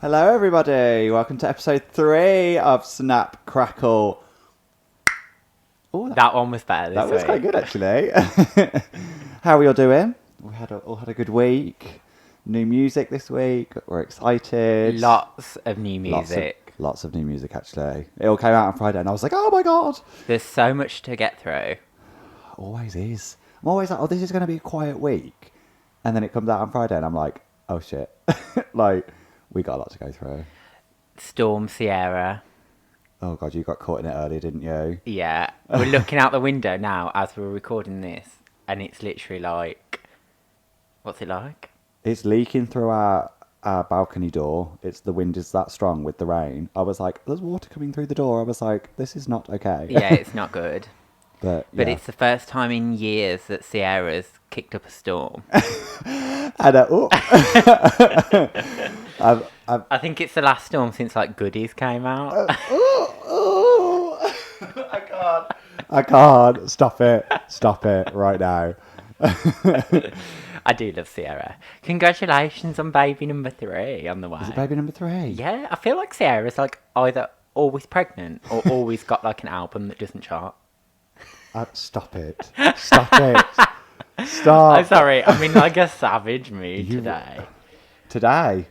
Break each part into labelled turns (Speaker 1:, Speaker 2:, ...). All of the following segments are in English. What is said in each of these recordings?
Speaker 1: Hello, everybody. Welcome to episode 3 of Snap Crackle.
Speaker 2: Ooh, that one was better this
Speaker 1: week. That was quite good, actually. How are we all doing? We all had a good week. New music this week. We're excited.
Speaker 2: Lots of new music.
Speaker 1: Lots of new music, actually. It all came out on Friday, and I was like, oh my God.
Speaker 2: There's so much to get through.
Speaker 1: Always is. I'm always like, oh, this is going to be a quiet week. And then it comes out on Friday, and I'm like, oh, shit. We got a lot to go through.
Speaker 2: Storm Sierra.
Speaker 1: Oh, God, you got caught in it early, didn't you?
Speaker 2: Yeah. We're looking out the window now as we're recording this, and it's literally like... What's it like?
Speaker 1: It's leaking through our balcony door. The wind is that strong with the rain. I was like, there's water coming through the door. I was like, this is not okay.
Speaker 2: Yeah, it's not good.
Speaker 1: But
Speaker 2: it's the first time in years that Sierra's kicked up a storm.
Speaker 1: And
Speaker 2: I think it's the last storm since like Goodies came out.
Speaker 1: I can't. Stop it right now.
Speaker 2: I do love Sierra. Congratulations on baby number 3 on the way.
Speaker 1: Is it baby number 3?
Speaker 2: Yeah, I feel like Sierra's like either always pregnant or always got like an album that doesn't chart.
Speaker 1: Stop it. Stop.
Speaker 2: I'm sorry. I mean, like a savage mood today.
Speaker 1: Today?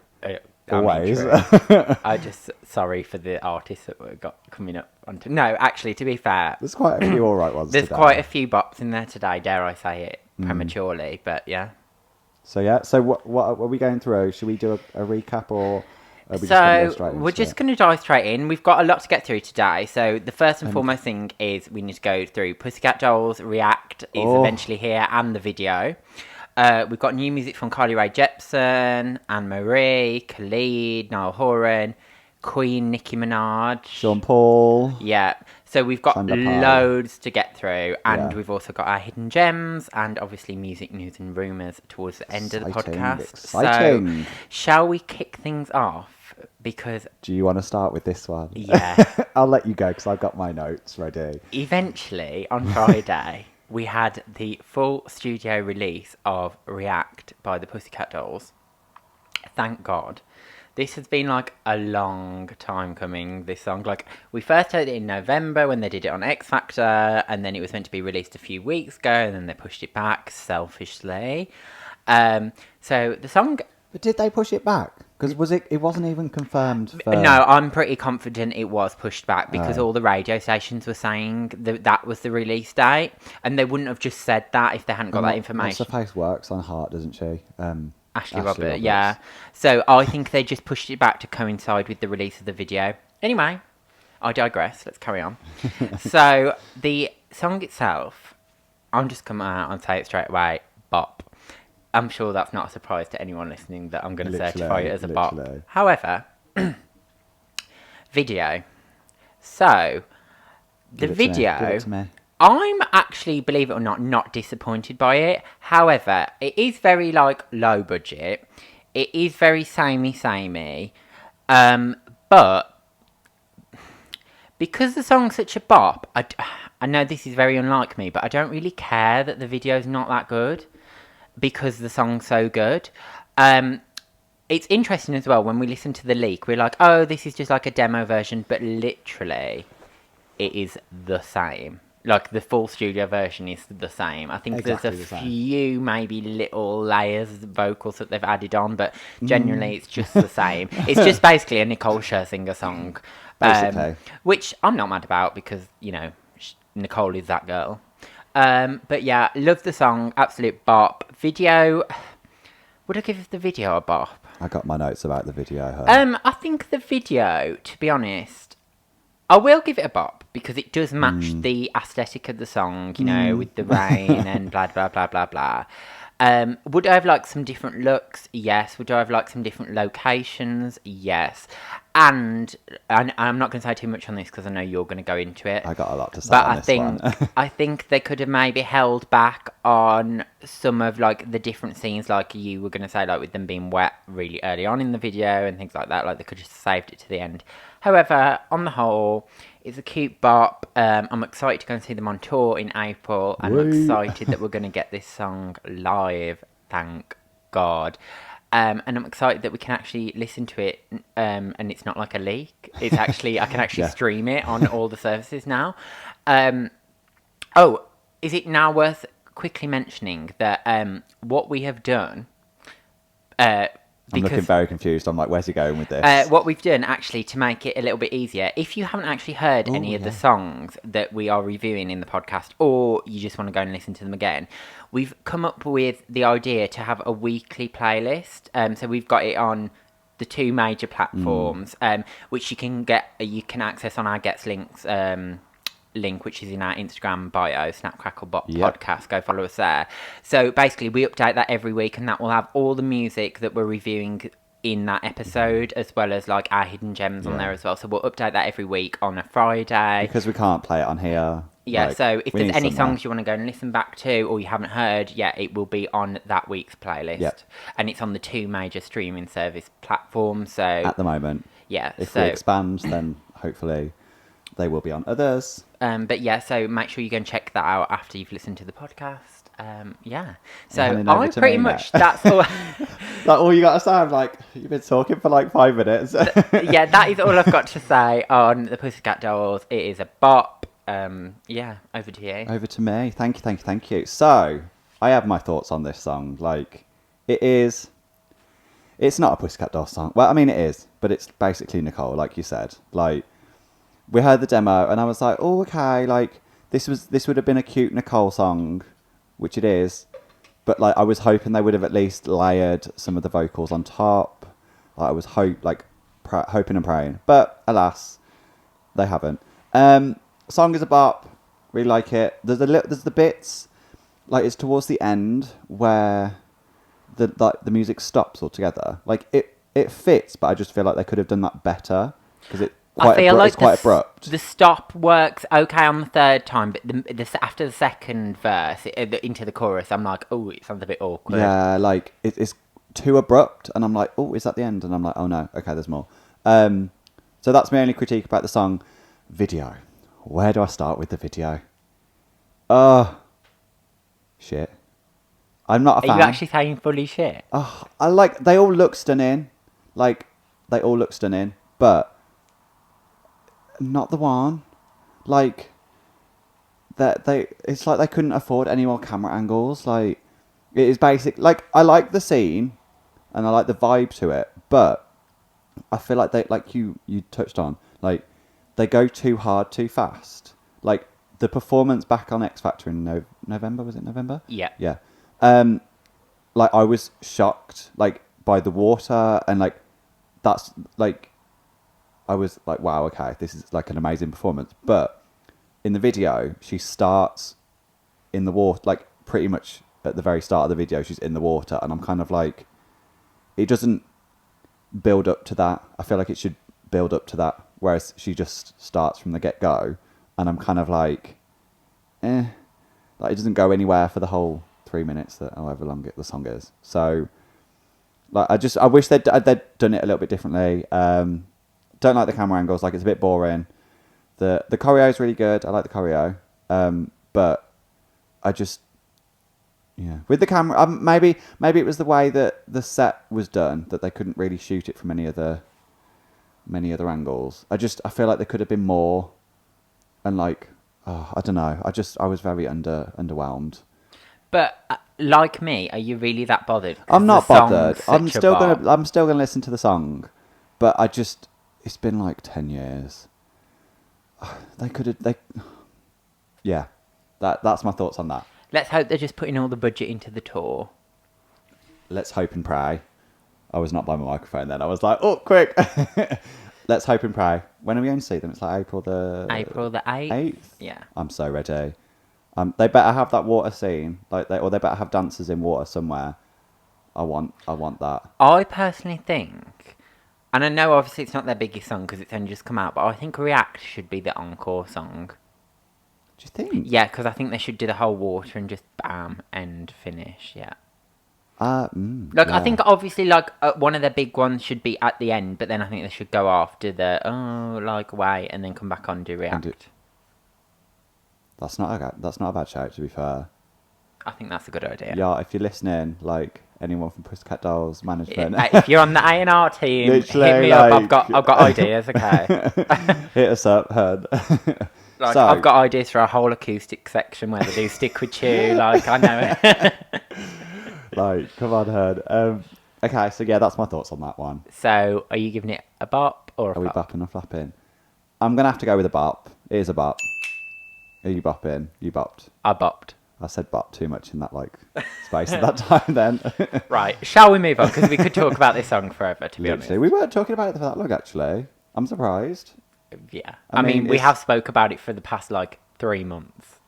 Speaker 1: Always.
Speaker 2: I just sorry for the artists that we got coming up onto. No, actually, to be fair,
Speaker 1: there's quite a few all right ones.
Speaker 2: There's
Speaker 1: today.
Speaker 2: quite a few bops in there today. Dare I say it prematurely? But yeah.
Speaker 1: So what are we going through? Should we do a recap or? Are we
Speaker 2: we're just going to dive straight in. We've got a lot to get through today. So the first and foremost thing is we need to go through Pussycat Dolls React is eventually here and the video. We've got new music from Carly Rae Jepsen, Anne Marie, Khalid, Niall Horan, Queen, Nicki Minaj,
Speaker 1: Sean Paul.
Speaker 2: Yeah. So we've got loads to get through, and we've also got our hidden gems, and obviously music news and rumours towards the end of the podcast.
Speaker 1: Exciting.
Speaker 2: So, shall we kick things off? Because
Speaker 1: do you want to start with this one?
Speaker 2: Yeah.
Speaker 1: I'll let you go because I've got my notes ready.
Speaker 2: Eventually, on Friday, we had the full studio release of React by the Pussycat Dolls. Thank God. This has been like a long time coming, this song. Like, we first heard it in November when they did it on X Factor, and then it was meant to be released a few weeks ago, and then they pushed it back selfishly. So the song...
Speaker 1: But did they push it back? Because it wasn't even confirmed for...
Speaker 2: No, I'm pretty confident it was pushed back because all the radio stations were saying that was the release date, and they wouldn't have just said that if they hadn't got that information.
Speaker 1: What's her face works on Heart, doesn't she?
Speaker 2: Ashley Roberts, yeah. So I think they just pushed it back to coincide with the release of the video. Anyway, I digress. Let's carry on. So the song itself, I'm just coming out and say it straight away, bop. I'm sure that's not a surprise to anyone listening that I'm going to certify it as a bop. However, video. So, the video,
Speaker 1: give it to me.
Speaker 2: I'm actually, believe it or not disappointed by it. However, it is very, like, low budget. It is very samey. But, because the song's such a bop, I know this is very unlike me, but I don't really care that the video's not that good. Because the song's so good. It's interesting as well, when we listen to the leak, we're like, oh, this is just like a demo version, but literally, it is the same. Like, the full studio version is the same. I think there's a few, maybe little layers of vocals that they've added on, but generally it's just the same. It's just basically a Nicole Scherzinger song. Which I'm not mad about, because, you know, Nicole is that girl. But yeah, love the song, absolute bop. Video, would I give the video a bop?
Speaker 1: I got my notes about the video.
Speaker 2: I think the video, to be honest, I will give it a bop because it does match the aesthetic of the song, you know, with the rain and blah, blah, blah, blah, blah. Would I have liked some different looks? Yes. Would I have liked some different locations? Yes. And I'm not going to say too much on this because I know you're going to go into it.
Speaker 1: I got a lot to say on this one.
Speaker 2: I think they could have maybe held back on some of, like, the different scenes, like you were going to say, like, with them being wet really early on in the video and things like that. Like, they could have just saved it to the end. However, on the whole, it's a cute bop. I'm excited to go and see them on tour in April. And I'm excited that we're going to get this song live. Thank God. and I'm excited that we can actually listen to it, and it's not like a leak. It's actually I can actually
Speaker 1: Yeah.
Speaker 2: stream it on all the services now. Oh, is it now worth quickly mentioning that what we have done?
Speaker 1: I'm looking
Speaker 2: Because
Speaker 1: very confused. I'm like, where's he going with this?
Speaker 2: what we've done actually to make it a little bit easier, if you haven't actually heard
Speaker 1: Ooh,
Speaker 2: any of the
Speaker 1: yeah.
Speaker 2: songs that we are reviewing in the podcast, or you just want to go and listen to them again, we've come up with the idea to have a weekly playlist. So we've got it on the two major platforms, which you can access on our Gets Links link, which is in our Instagram bio, Snapcrackle
Speaker 1: Yep.
Speaker 2: Podcast. Go follow us there. So basically, we update that every week, and that will have all the music that we're reviewing in that episode, as well as like our hidden gems on there as well. So we'll update that every week on a Friday.
Speaker 1: Because we can't play it on here.
Speaker 2: Yeah,
Speaker 1: like,
Speaker 2: so if
Speaker 1: we
Speaker 2: there's
Speaker 1: need
Speaker 2: any
Speaker 1: somewhere.
Speaker 2: songs you want to go and listen back to, or you haven't heard, it will be on that week's playlist.
Speaker 1: Yep.
Speaker 2: And it's on the two major streaming service platforms. So
Speaker 1: At the moment.
Speaker 2: yeah,
Speaker 1: If
Speaker 2: so
Speaker 1: we expand, then hopefully they will be on others.
Speaker 2: but yeah, so make sure you go and check that out after you've listened to the podcast. Yeah, so
Speaker 1: handing over
Speaker 2: I'm
Speaker 1: to
Speaker 2: pretty
Speaker 1: me
Speaker 2: much
Speaker 1: now.
Speaker 2: that's all.
Speaker 1: Like, all you got to say, I'm like, you've been talking for like 5 minutes.
Speaker 2: Yeah, that is all I've got to say on the Pussycat Dolls. It is a bop. Yeah, over to you.
Speaker 1: Over to me. Thank you, thank you, thank you. So, I have my thoughts on this song. Like, it's not a Pussycat Dolls song. Well, I mean, it is, but it's basically Nicole, like you said. Like, we heard the demo, and I was like, oh, okay, like, this would have been a cute Nicole song, which it is. But, like, I was hoping they would have at least layered some of the vocals on top. Like, I was hoping and praying. But, alas, they haven't. Song is a bop. Really like it. There's the bits, like, it's towards the end where the music stops altogether. Like, it fits, but I just feel like they could have done that better because it's quite abrupt.
Speaker 2: The stop works okay on the third time, but after the second verse into the chorus, I'm like, oh, it sounds a bit awkward.
Speaker 1: Yeah, like it's too abrupt, and I'm like, oh, is that the end? And I'm like, oh no, okay, there's more. So that's my only critique about the song. Video. Where do I start with the video? Oh, shit. I'm not a fan.
Speaker 2: Are you actually saying fully shit?
Speaker 1: Oh, they all look stunning. Like, they all look stunning, but not the one. Like, it's like they couldn't afford any more camera angles. Like, it is basic. Like, I like the scene, and I like the vibe to it, but I feel like they, like you touched on, like, they go too hard too fast. Like, the performance back on X Factor in November, was it November?
Speaker 2: Yeah.
Speaker 1: Yeah. Like, I was shocked, like, by the water, and like, that's like, I was like, wow, okay, this is like an amazing performance. But in the video, she starts in the water, like, pretty much at the very start of the video, she's in the water, and I'm kind of like, it doesn't build up to that. I feel like it should build up to that, whereas she just starts from the get-go, and I'm kind of like, like, it doesn't go anywhere for the whole 3 minutes, that however long the song is. So, like, I wish they'd done it a little bit differently. Don't like the camera angles, like, it's a bit boring. The choreo is really good. I like the choreo, but I just, yeah, with the camera, maybe it was the way that the set was done, that they couldn't really shoot it from many other angles. I feel like there could have been more, and like, I don't know. I was very underwhelmed.
Speaker 2: But like me, are you really that bothered? 'Cause
Speaker 1: I'm not
Speaker 2: the song's
Speaker 1: bothered. I'm
Speaker 2: such a
Speaker 1: still
Speaker 2: bop.
Speaker 1: gonna listen to the song, but it's been like 10 years. Yeah, that's my thoughts on that.
Speaker 2: Let's hope they're just putting all the budget into the tour.
Speaker 1: Let's hope and pray. I was not by my microphone then. I was like, oh, quick. Let's hope and pray. When are we going to see them? It's like April the
Speaker 2: 8th?
Speaker 1: 8th?
Speaker 2: Yeah.
Speaker 1: I'm so ready. They better have that water scene, or they better have dancers in water somewhere. I want that.
Speaker 2: I personally think, and I know obviously it's not their biggest song because it's only just come out, but I think React should be the encore song.
Speaker 1: Do you think?
Speaker 2: Yeah, because I think they should do the whole water and just bam, end, finish, yeah.
Speaker 1: Yeah.
Speaker 2: I think obviously one of the big ones should be at the end, but then I think they should go after the wait and then come back on and do React.
Speaker 1: That's not a bad shout, to be fair.
Speaker 2: I think that's a good idea.
Speaker 1: Yeah, if you're listening, like, anyone from Pussycat Dolls management.
Speaker 2: Mate, if you're on the A&R team,
Speaker 1: Literally,
Speaker 2: hit me up.
Speaker 1: like-
Speaker 2: I've got ideas. Okay.
Speaker 1: Hit us up, heard.
Speaker 2: Like,
Speaker 1: So-
Speaker 2: I've got ideas for a whole acoustic section where they do Stick With You. Like, I know it.
Speaker 1: Like, come on, heard. Okay, so yeah, that's my thoughts on that one.
Speaker 2: So, are you giving it a bop or a
Speaker 1: Are we
Speaker 2: flop?
Speaker 1: bopping or flapping? I'm gonna have to go with a bop. It is a bop. Are you bopping? You bopped.
Speaker 2: I bopped.
Speaker 1: I said bop too much in that space at that time. Then
Speaker 2: Right, shall we move on? Because we could talk about this song forever, to be honest.
Speaker 1: literally, we weren't talking about it for that long. Actually, I'm surprised.
Speaker 2: Yeah.
Speaker 1: I
Speaker 2: I mean,
Speaker 1: mean,
Speaker 2: we
Speaker 1: it's-
Speaker 2: have spoke about it for the past, 3 months.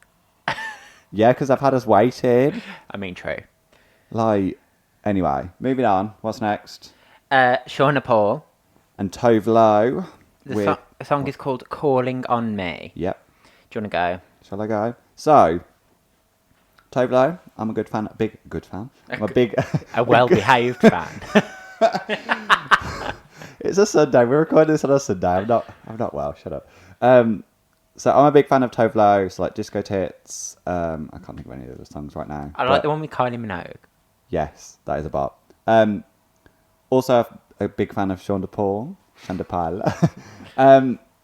Speaker 1: Yeah, because I've had us waiting.
Speaker 2: I mean, true.
Speaker 1: Anyway, moving on. What's next?
Speaker 2: Shauna Paul.
Speaker 1: And Tove Lo.
Speaker 2: The song is called Calling on Me.
Speaker 1: Yep.
Speaker 2: Do you want to go?
Speaker 1: Shall I go? So, Tove Lo, I'm a good fan. Good fan. I'm a big.
Speaker 2: A well-behaved fan.
Speaker 1: It's a Sunday. We're recording this on a Sunday. I'm not well. Shut up. So I'm a big fan of Tove Lo. So like Disco Tits. I can't think of any of the songs right now.
Speaker 2: I like the one with Kylie Minogue.
Speaker 1: Yes, that is a bop. Also a big fan of Shonda Paul.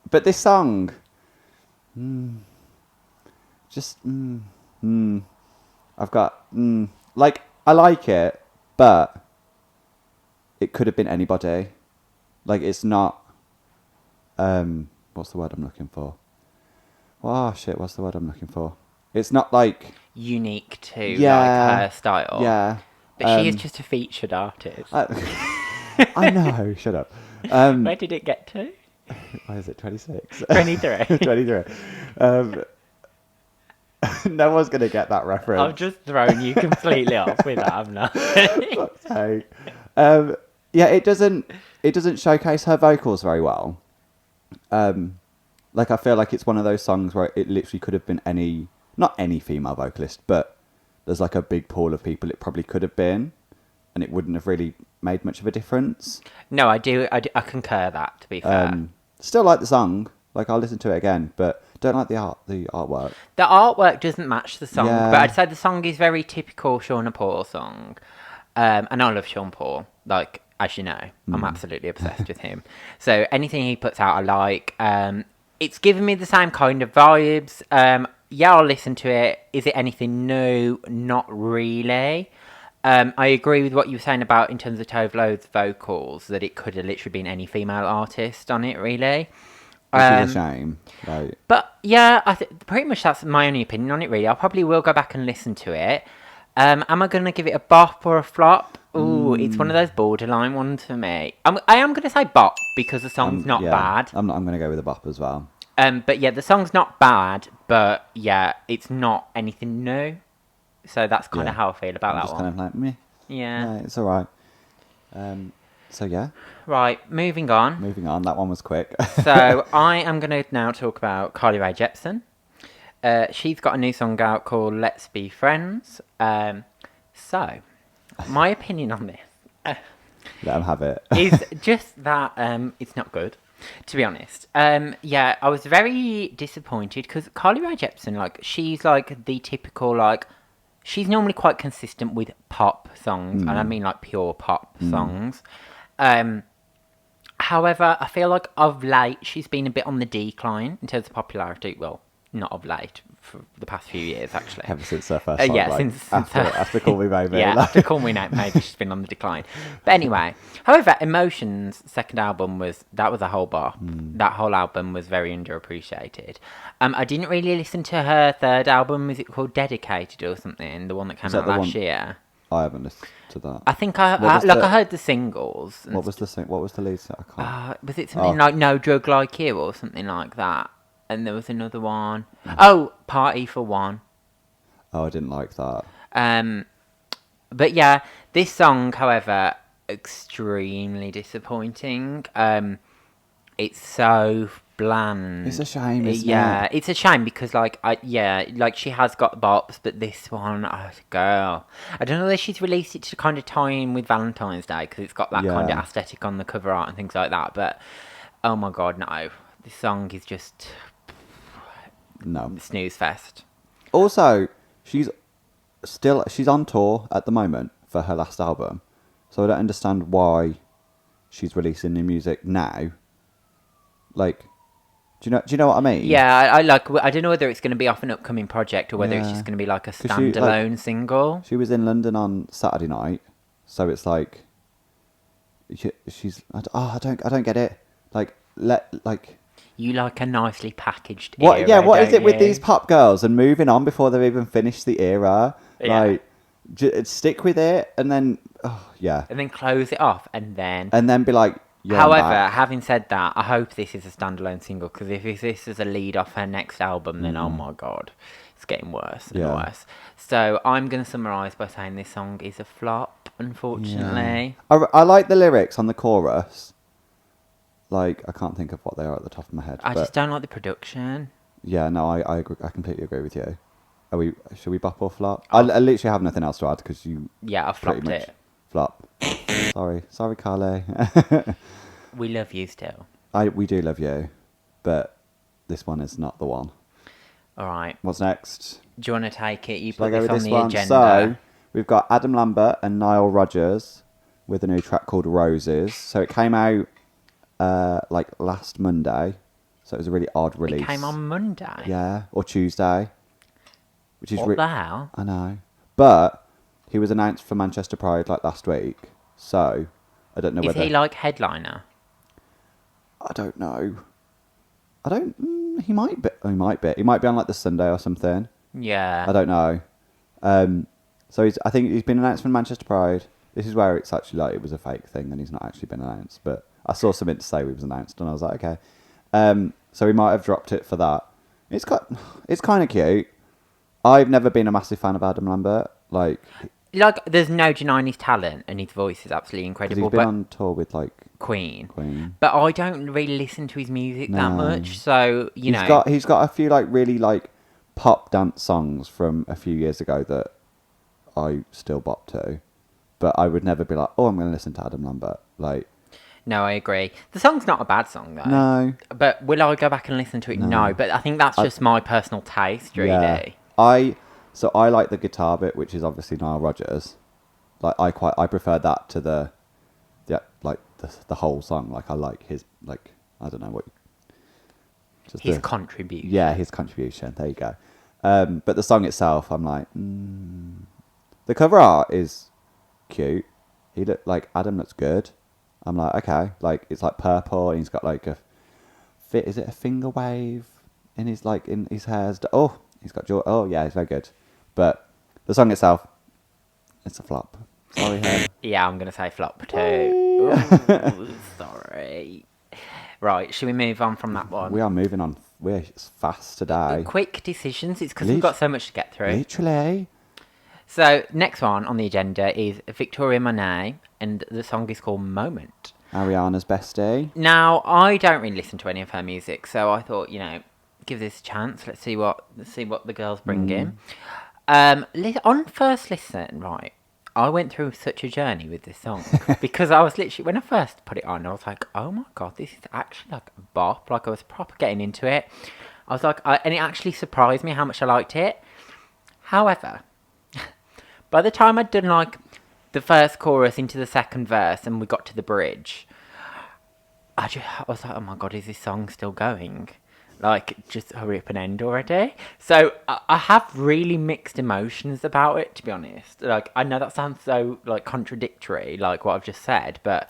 Speaker 1: But this song, I've got I like it, but it could have been anybody. Like it's not. What's the word I'm looking for? Oh shit! What's the word I'm looking for? It's not like
Speaker 2: Unique to
Speaker 1: Yeah.
Speaker 2: her style.
Speaker 1: yeah.
Speaker 2: But she is just a featured artist.
Speaker 1: I know. Shut up.
Speaker 2: Where did it get to?
Speaker 1: What is it? 26.
Speaker 2: 23.
Speaker 1: 23. No one's gonna get that reference.
Speaker 2: I've just thrown you completely off with that, haven't I?
Speaker 1: Fuck's sake. Yeah, it doesn't showcase her vocals very well. I feel like it's one of those songs where it literally could have been not any female vocalist, but there's like a big pool of people it probably could have been, and it wouldn't have really made much of a difference.
Speaker 2: No, I do. I concur that, to be fair.
Speaker 1: Still like the song, I'll listen to it again, but don't like the artwork.
Speaker 2: The artwork doesn't match the song,
Speaker 1: Yeah.
Speaker 2: but I'd say the song is very typical Shauna Paul song. And I love Sean Paul. As you know, I'm absolutely obsessed with him. So anything he puts out, I like. It's giving me the same kind of vibes. Yeah, I'll listen to it. Is it anything new? Not really. I agree with what you were saying about in terms of Tove Lo's vocals, that it could have literally been any female artist on it, really.
Speaker 1: Which is a shame.
Speaker 2: But yeah, pretty much that's my only opinion on it, really. I probably will go back and listen to it. Am I going to give it a bop or a flop? Ooh, it's one of those borderline ones for me. I am going to say bop because the song's not bad.
Speaker 1: I'm going to go with a bop as well.
Speaker 2: But yeah, the song's not bad, but yeah, it's not anything new. So that's kind of how I feel about that
Speaker 1: just
Speaker 2: one.
Speaker 1: kind of like, meh.
Speaker 2: Yeah.
Speaker 1: It's all right. So yeah,
Speaker 2: Right, moving on.
Speaker 1: moving on. That one was quick.
Speaker 2: So I am going to now talk about Carly Rae Jepsen. She's got a new song out called Let's Be Friends. So, my opinion on this
Speaker 1: Let them have it.
Speaker 2: is just that it's not good, to be honest. Yeah, I was very disappointed because Carly Rae Jepsen, she's the typical, she's normally quite consistent with pop songs, and I mean pure pop songs. However, I feel like of late she's been a bit on the decline in terms of popularity. Well, not of late, for the past few years actually.
Speaker 1: Ever since her first song,
Speaker 2: Yeah, since
Speaker 1: after Call Me Baby.
Speaker 2: Yeah, after Call Me Now, maybe she's been on the decline. But anyway, however, Emotions' second album was a whole bop. That whole album was very underappreciated. I didn't really listen to her third album. Is it called Dedicated or something? The one that came
Speaker 1: that
Speaker 2: out
Speaker 1: the
Speaker 2: last
Speaker 1: one-
Speaker 2: year.
Speaker 1: I haven't listened to that.
Speaker 2: I think
Speaker 1: What was the-
Speaker 2: I heard the singles.
Speaker 1: What was the lead song? I can't.
Speaker 2: Was it something like No Drug Like You or something like that? And there was another one. Oh, Party for One.
Speaker 1: Oh, I didn't like that.
Speaker 2: But yeah, this song, however, extremely disappointing. It's so bland.
Speaker 1: It's a shame, isn't
Speaker 2: Yeah,
Speaker 1: it?
Speaker 2: it's a shame because she has got bops, but this one, oh, girl, I don't know whether she's released it to kind of tie in with Valentine's Day because it's got that kind of
Speaker 1: Yeah.
Speaker 2: aesthetic on the cover art and things like that. But oh my god, no, this song is just
Speaker 1: No.
Speaker 2: snooze fest.
Speaker 1: Also, she's on tour at the moment for her last album. So I don't understand why she's releasing new music now. Like, do you know what I mean?
Speaker 2: Yeah, I don't know whether it's going to be off an upcoming project or whether it's
Speaker 1: Yeah.
Speaker 2: just going to be like a
Speaker 1: 'Cause she,
Speaker 2: standalone single.
Speaker 1: She was in London on Saturday night, so it's like she's. I don't get it. Like
Speaker 2: You like a nicely packaged
Speaker 1: what?
Speaker 2: era,
Speaker 1: Yeah, what is
Speaker 2: don't
Speaker 1: it with
Speaker 2: you?
Speaker 1: these pop girls and moving on before they've even finished the era?
Speaker 2: Yeah.
Speaker 1: Like, stick with it, and then yeah,
Speaker 2: And then close it off, and then.
Speaker 1: be like. Yeah,
Speaker 2: However, having said that, I hope this is a standalone single, because if this is a lead off her next album, then oh my god, it's getting worse and worse. So I'm going to summarise by saying this song is a flop, unfortunately.
Speaker 1: I like the lyrics on the chorus. Like, I can't think of what they are at the top of my head.
Speaker 2: I
Speaker 1: but
Speaker 2: just don't like the production.
Speaker 1: yeah, no, I agree, I completely agree with you. Should we bop or flop? I literally have nothing else to add because you.
Speaker 2: Yeah, I
Speaker 1: pretty
Speaker 2: flopped
Speaker 1: much
Speaker 2: it.
Speaker 1: Flop. Sorry, Carly.
Speaker 2: We love you still.
Speaker 1: We do love you, but this one is not the one.
Speaker 2: All right.
Speaker 1: What's next?
Speaker 2: Do you want to take it? You
Speaker 1: Shall I
Speaker 2: put
Speaker 1: go
Speaker 2: this
Speaker 1: with
Speaker 2: on
Speaker 1: this
Speaker 2: the
Speaker 1: one?
Speaker 2: agenda.
Speaker 1: So we've got Adam Lambert and Nile Rodgers with a new track called Roses. So it came out like last Monday. So it was a really odd release.
Speaker 2: It came on Monday.
Speaker 1: Yeah, or Tuesday. Which is
Speaker 2: What the hell?
Speaker 1: I know. But he was announced for Manchester Pride like last week. So I don't know
Speaker 2: Is
Speaker 1: whether
Speaker 2: he like headliner?
Speaker 1: I don't know. I don't he might be. He might be. He might be on like the Sunday or something.
Speaker 2: Yeah.
Speaker 1: I don't know. So I think he's been announced for Manchester Pride. This is where it's actually like it was a fake thing and he's not actually been announced. But I saw something to say he was announced and I was like, okay. So he might have dropped it for that. It's kind of cute. I've never been a massive fan of Adam Lambert. Like,
Speaker 2: there's no denying his talent, and his voice is absolutely
Speaker 1: 'cause
Speaker 2: incredible.
Speaker 1: he's been
Speaker 2: But
Speaker 1: on tour with like
Speaker 2: Queen.
Speaker 1: Queen.
Speaker 2: But I don't really listen to his music that
Speaker 1: No.
Speaker 2: much, so
Speaker 1: He's got a few like really like pop dance songs from a few years ago that I still bop to, but I would never be like, oh, I'm going to listen to Adam Lambert. Like,
Speaker 2: No, I agree. The song's not a bad song though.
Speaker 1: no,
Speaker 2: But will I go back and listen to it? No. But I think that's just my personal taste, really.
Speaker 1: yeah. I like the guitar bit, which is obviously Nile Rodgers. Like I prefer that to the whole song. Like I like his like I don't know what. Just
Speaker 2: His contribution.
Speaker 1: Yeah, his contribution. There you go. But the song itself, I'm like, the cover art is cute. Adam looks good. I'm like, okay, like it's like purple and he's got like is it a finger wave in his hair? Oh, he's got oh yeah, he's very good. But the song itself, it's a flop. Sorry, Hen.
Speaker 2: Yeah, I'm going to say flop too. Ooh, sorry. Right, should we move on from that one?
Speaker 1: We are moving on. We're fast today.
Speaker 2: Quick decisions. It's because we've got so much to get through.
Speaker 1: Literally.
Speaker 2: So, next one on the agenda is Victoria Monet, and the song is called Moment.
Speaker 1: Ariana's bestie.
Speaker 2: Now, I don't really listen to any of her music, so I thought, give this a chance. Let's see what the girls bring in. On first listen, right, I went through such a journey with this song because I was literally, when I first put it on, I was like, oh my god, this is actually like a bop. Like I was proper getting into it. I was like, and it actually surprised me how much I liked it. However, by the time I'd done like the first chorus into the second verse and we got to the bridge, I was like, oh my god, is this song still going? Like, just hurry up and end already. So I have really mixed emotions about it, to be honest. Like, I know that sounds so like contradictory, like what I've just said, but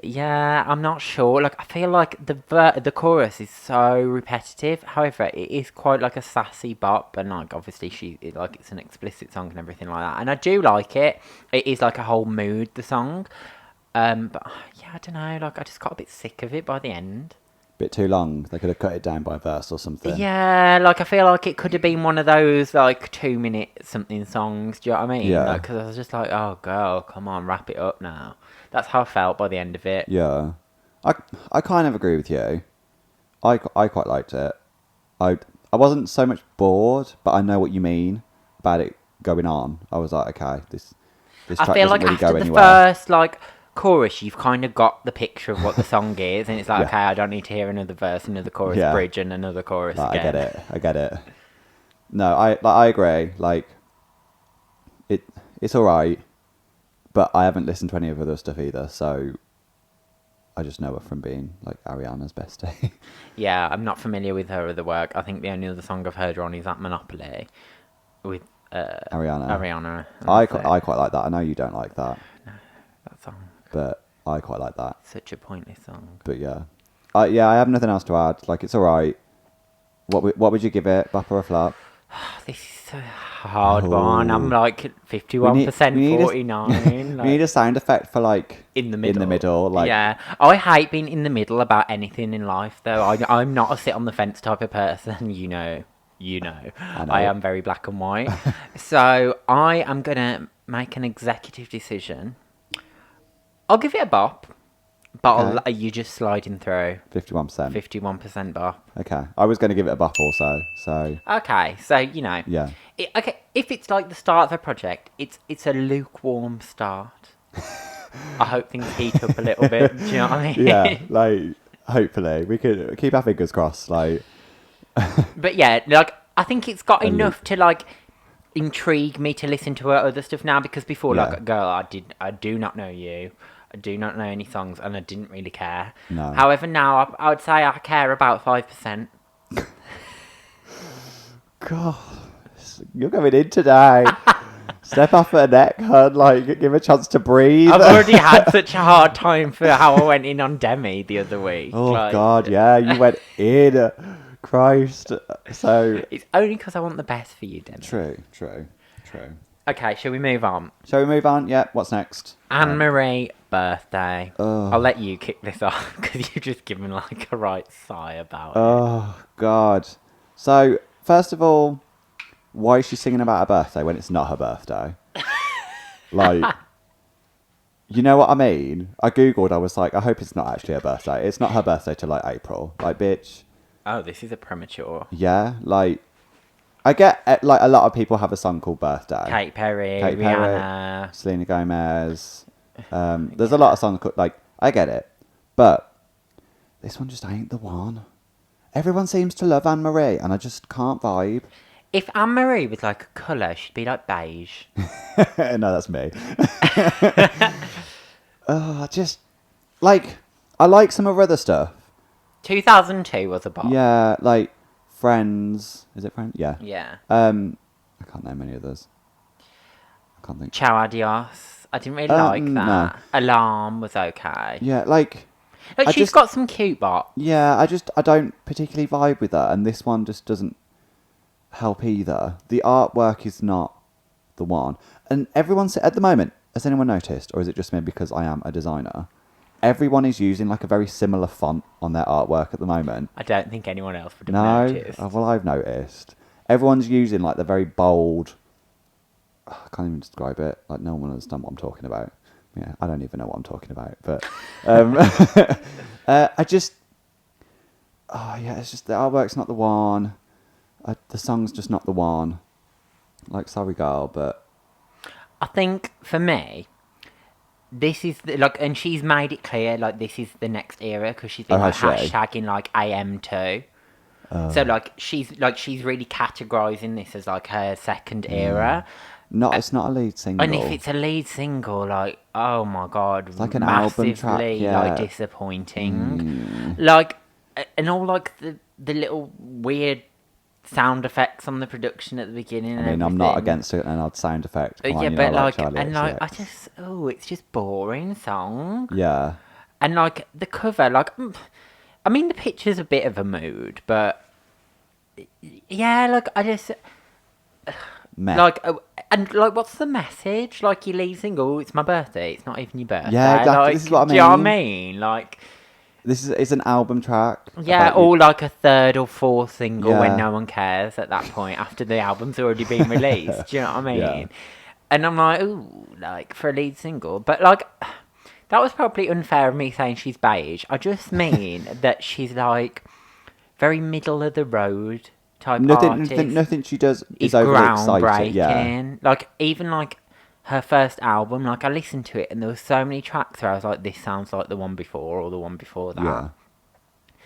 Speaker 2: yeah, I'm not sure. Like, I feel like the chorus is so repetitive. However, it is quite like a sassy bop, and like obviously it's an explicit song and everything like that. And I do like it. It is like a whole mood, the song. But yeah, I don't know. Like, I just got a bit sick of it by the end.
Speaker 1: Bit too long. They could have cut it down by a verse or something.
Speaker 2: Yeah, like I feel like it could have been one of those like 2-minute something songs. Do you know what I mean?
Speaker 1: Yeah.
Speaker 2: Because I was just like, oh girl, come on, wrap it up now. That's how I felt by the end of it.
Speaker 1: Yeah, I kind of agree with you. I quite liked it. I wasn't so much bored, but I know what you mean about it going on. I was like, okay, this track
Speaker 2: I feel
Speaker 1: doesn't
Speaker 2: like
Speaker 1: really
Speaker 2: after
Speaker 1: go
Speaker 2: the
Speaker 1: anywhere.
Speaker 2: first like chorus, you've kind of got the picture of what the song is, and it's like,
Speaker 1: Yeah.
Speaker 2: okay, I don't need to hear another verse, another chorus,
Speaker 1: Yeah.
Speaker 2: bridge, and another chorus
Speaker 1: Like,
Speaker 2: again.
Speaker 1: I get it. No, I agree. Like, it's all right. But I haven't listened to any of her other stuff either, so I just know her from being like Ariana's bestie.
Speaker 2: Yeah, I'm not familiar with her other work. I think the only other song I've heard her on is that Monopoly with Ariana. and
Speaker 1: I
Speaker 2: that's it.
Speaker 1: quite like that. I know you don't like that,
Speaker 2: That song.
Speaker 1: but I quite like that.
Speaker 2: Such a pointless song.
Speaker 1: But yeah, I have nothing else to add. Like, it's all right. What would you give it? Bop or a flop?
Speaker 2: This is a hard one. I'm like 51%,
Speaker 1: we need
Speaker 2: 49.
Speaker 1: We need a sound effect for like
Speaker 2: in the middle.
Speaker 1: Like,
Speaker 2: yeah, I hate being in the middle about anything in life, though. I'm not a sit on the fence type of person. You know. I am very black and white. So I am gonna make an executive decision. I'll give it a bop, but
Speaker 1: Okay.
Speaker 2: you just sliding through
Speaker 1: 51%.
Speaker 2: 51% bop.
Speaker 1: Okay, I was going to give it a bop also. So
Speaker 2: Okay, so you know.
Speaker 1: yeah,
Speaker 2: Okay, if it's like the start of a project, it's a lukewarm start. I hope things heat up a little bit. Do you know what I mean?
Speaker 1: yeah. Like, hopefully we could keep our fingers crossed. Like,
Speaker 2: But yeah, like I think it's got
Speaker 1: A
Speaker 2: enough to like intrigue me to listen to her other stuff now, because before,
Speaker 1: Yeah.
Speaker 2: like, girl, I do not know you. I do not know any songs, and I didn't really care.
Speaker 1: No.
Speaker 2: However, now I would say I care about 5%.
Speaker 1: God, you're going in today. Step off her neck, hun. Like, give her a chance to breathe.
Speaker 2: I've already had such a hard time for how I went in on Demi the other week.
Speaker 1: Oh
Speaker 2: like,
Speaker 1: God, yeah, you went in. Christ. So
Speaker 2: It's only because I want the best for you, Demi.
Speaker 1: true.
Speaker 2: Okay, shall we move on?
Speaker 1: Shall we move on? Yeah. What's next?
Speaker 2: Anne-Marie birthday.
Speaker 1: Ugh.
Speaker 2: I'll let you kick this off because you've just given like a right sigh about it.
Speaker 1: Oh God. So first of all, why is she singing about her birthday when it's not her birthday? Like, you know what I mean? I googled. I was like, I hope it's not actually her birthday. It's not her birthday till like April. Like, bitch.
Speaker 2: Oh, this is a premature.
Speaker 1: Yeah. Like, I get like a lot of people have a song called Birthday.
Speaker 2: Katy Perry,
Speaker 1: Katy Perry,
Speaker 2: Rihanna.
Speaker 1: Selena Gomez. There's a lot of songs called, like, I get it, but this one just ain't the one. Everyone seems to love Anne Marie, and I just can't vibe.
Speaker 2: If Anne-Marie was like a colour, she'd be like beige.
Speaker 1: No, that's me. I just like, I like some of her other stuff.
Speaker 2: 2002 was a bop.
Speaker 1: Yeah, like Friends. Is it Friends? Yeah.
Speaker 2: Yeah.
Speaker 1: I can't name any others. I can't think.
Speaker 2: Ciao Adios. I didn't really like that.
Speaker 1: No.
Speaker 2: Alarm was okay.
Speaker 1: Yeah, like.
Speaker 2: Like,
Speaker 1: I
Speaker 2: she's
Speaker 1: just-
Speaker 2: got some cute bop.
Speaker 1: Yeah, I don't particularly vibe with her, and this one just doesn't help either. The artwork is not the one, and everyone's at the moment. Has anyone noticed, or is it just me because I am a designer? Everyone is using like a very similar font on their artwork at the moment.
Speaker 2: I don't think anyone else would have
Speaker 1: No,
Speaker 2: noticed.
Speaker 1: well, I've noticed. Everyone's using like the very bold. I can't even describe it. Like, no one will understand what I'm talking about. Yeah, I don't even know what I'm talking about. But I just, oh yeah, it's just the artwork's not the one. The song's just not the one. Like, sorry, girl, but
Speaker 2: I think for me, this is like, and she's made it clear like this is the next era because she's been like
Speaker 1: has she?
Speaker 2: hashtagging like AM2. So like she's really categorizing this as like her second era.
Speaker 1: it's not a lead single.
Speaker 2: And if it's a lead single, like, oh my god, it's
Speaker 1: like an album track, yeah.
Speaker 2: like disappointing. Like, and all like the little weird sound effects on the production at the beginning.
Speaker 1: I mean, I'm not against an odd sound effect. Come on,
Speaker 2: Yeah,
Speaker 1: you
Speaker 2: but
Speaker 1: know,
Speaker 2: like,
Speaker 1: Charlie
Speaker 2: and like,
Speaker 1: XCX.
Speaker 2: it's just boring song.
Speaker 1: Yeah.
Speaker 2: And like the cover, like, I mean, the picture's a bit of a mood, but yeah, like I just.
Speaker 1: Meh.
Speaker 2: Like, and like, what's the message? Like, your lead single, it's my birthday. It's not even your birthday.
Speaker 1: Yeah, exactly.
Speaker 2: Like,
Speaker 1: This is what I
Speaker 2: Do you know what I
Speaker 1: mean.
Speaker 2: mean? Like,
Speaker 1: It's an album track.
Speaker 2: yeah,
Speaker 1: about you-
Speaker 2: or like a third or fourth single
Speaker 1: Yeah.
Speaker 2: when no one cares at that point after the album's already been released. Do you know what I mean?
Speaker 1: Yeah.
Speaker 2: And I'm like, ooh, like for a lead single, but like. That was probably unfair of me saying she's beige. I just mean that she's like very middle of the road type artist.
Speaker 1: Nothing she does is
Speaker 2: Is
Speaker 1: overly
Speaker 2: groundbreaking.
Speaker 1: exciting. Yeah.
Speaker 2: Like, even like her first album, like I listened to it and there were so many tracks where I was like, this sounds like the one before or the one before that.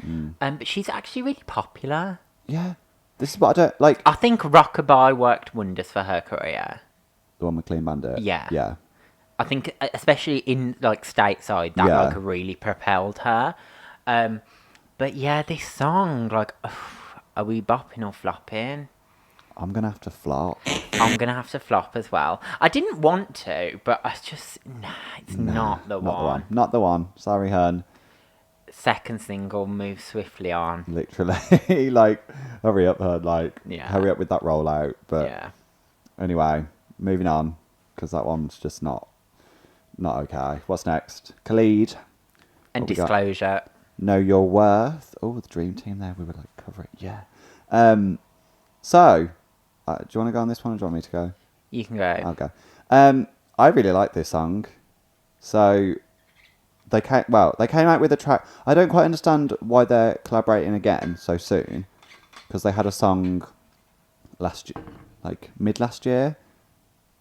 Speaker 1: Yeah.
Speaker 2: But she's actually really popular.
Speaker 1: Yeah. This is what I don't like.
Speaker 2: I think Rockabye worked wonders for her career.
Speaker 1: The one with Clean Bandit.
Speaker 2: Yeah.
Speaker 1: Yeah.
Speaker 2: I think, especially in like stateside, that
Speaker 1: Yeah.
Speaker 2: like really propelled her. But yeah, this song, like, are we bopping or flopping?
Speaker 1: I'm gonna have to flop.
Speaker 2: I'm gonna have to flop as well. I didn't want to, but I just nah, it's not the
Speaker 1: Not the one.
Speaker 2: one.
Speaker 1: Not the one. Sorry, hun.
Speaker 2: Second single, move swiftly on.
Speaker 1: Literally, like, hurry up, hun. Like,
Speaker 2: Yeah.
Speaker 1: hurry up with that rollout. But
Speaker 2: Yeah.
Speaker 1: anyway, moving on, because that one's just not okay. What's next? Khalid.
Speaker 2: And
Speaker 1: What we got?
Speaker 2: Disclosure.
Speaker 1: Know Your Worth. Oh, the dream team there. We would like cover it. Yeah. So, do you want to go on this one or do you want me to go?
Speaker 2: You can go.
Speaker 1: I'll go. I really like this song. So they came out with a track. I don't quite understand why they're collaborating again so soon, because they had a song last year, like mid last year.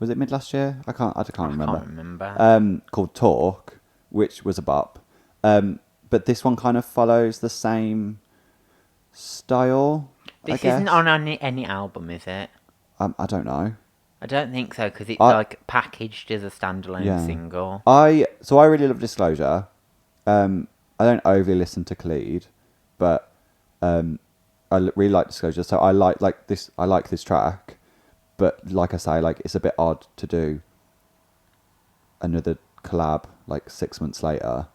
Speaker 1: Was it mid last year? I can't remember.
Speaker 2: Can't remember.
Speaker 1: Called Talk, which was a bop. But this one kind of follows the same style.
Speaker 2: This
Speaker 1: I guess.
Speaker 2: isn't on any album, is it?
Speaker 1: I don't know.
Speaker 2: I don't think so, because it's like packaged as a standalone single.
Speaker 1: I really love Disclosure. I don't overly listen to Khalid, but really like Disclosure. So I like this. I like this track, but like I say, like it's a bit odd to do another collab like 6 months later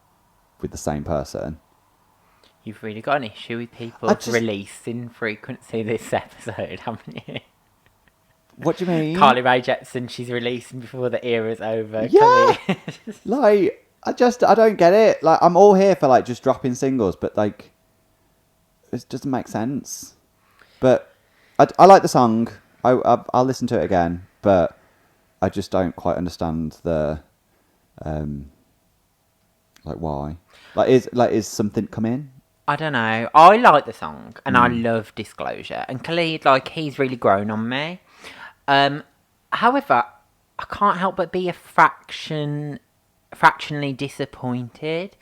Speaker 1: with the same person.
Speaker 2: You've really got an issue with people's releasing frequency this episode, haven't you?
Speaker 1: What do you mean?
Speaker 2: Carly Rae Jepsen, she's releasing before the era's over.
Speaker 1: Yeah. Like, I don't get it. Like, I'm all here for like just dropping singles, but like, it doesn't make sense. But I like the song. I'll listen to it again, but I just don't quite understand the, like why. Is something coming?
Speaker 2: I don't know. I like the song, and I love Disclosure. And Khalid, like, he's really grown on me. However, I can't help but be fractionally disappointed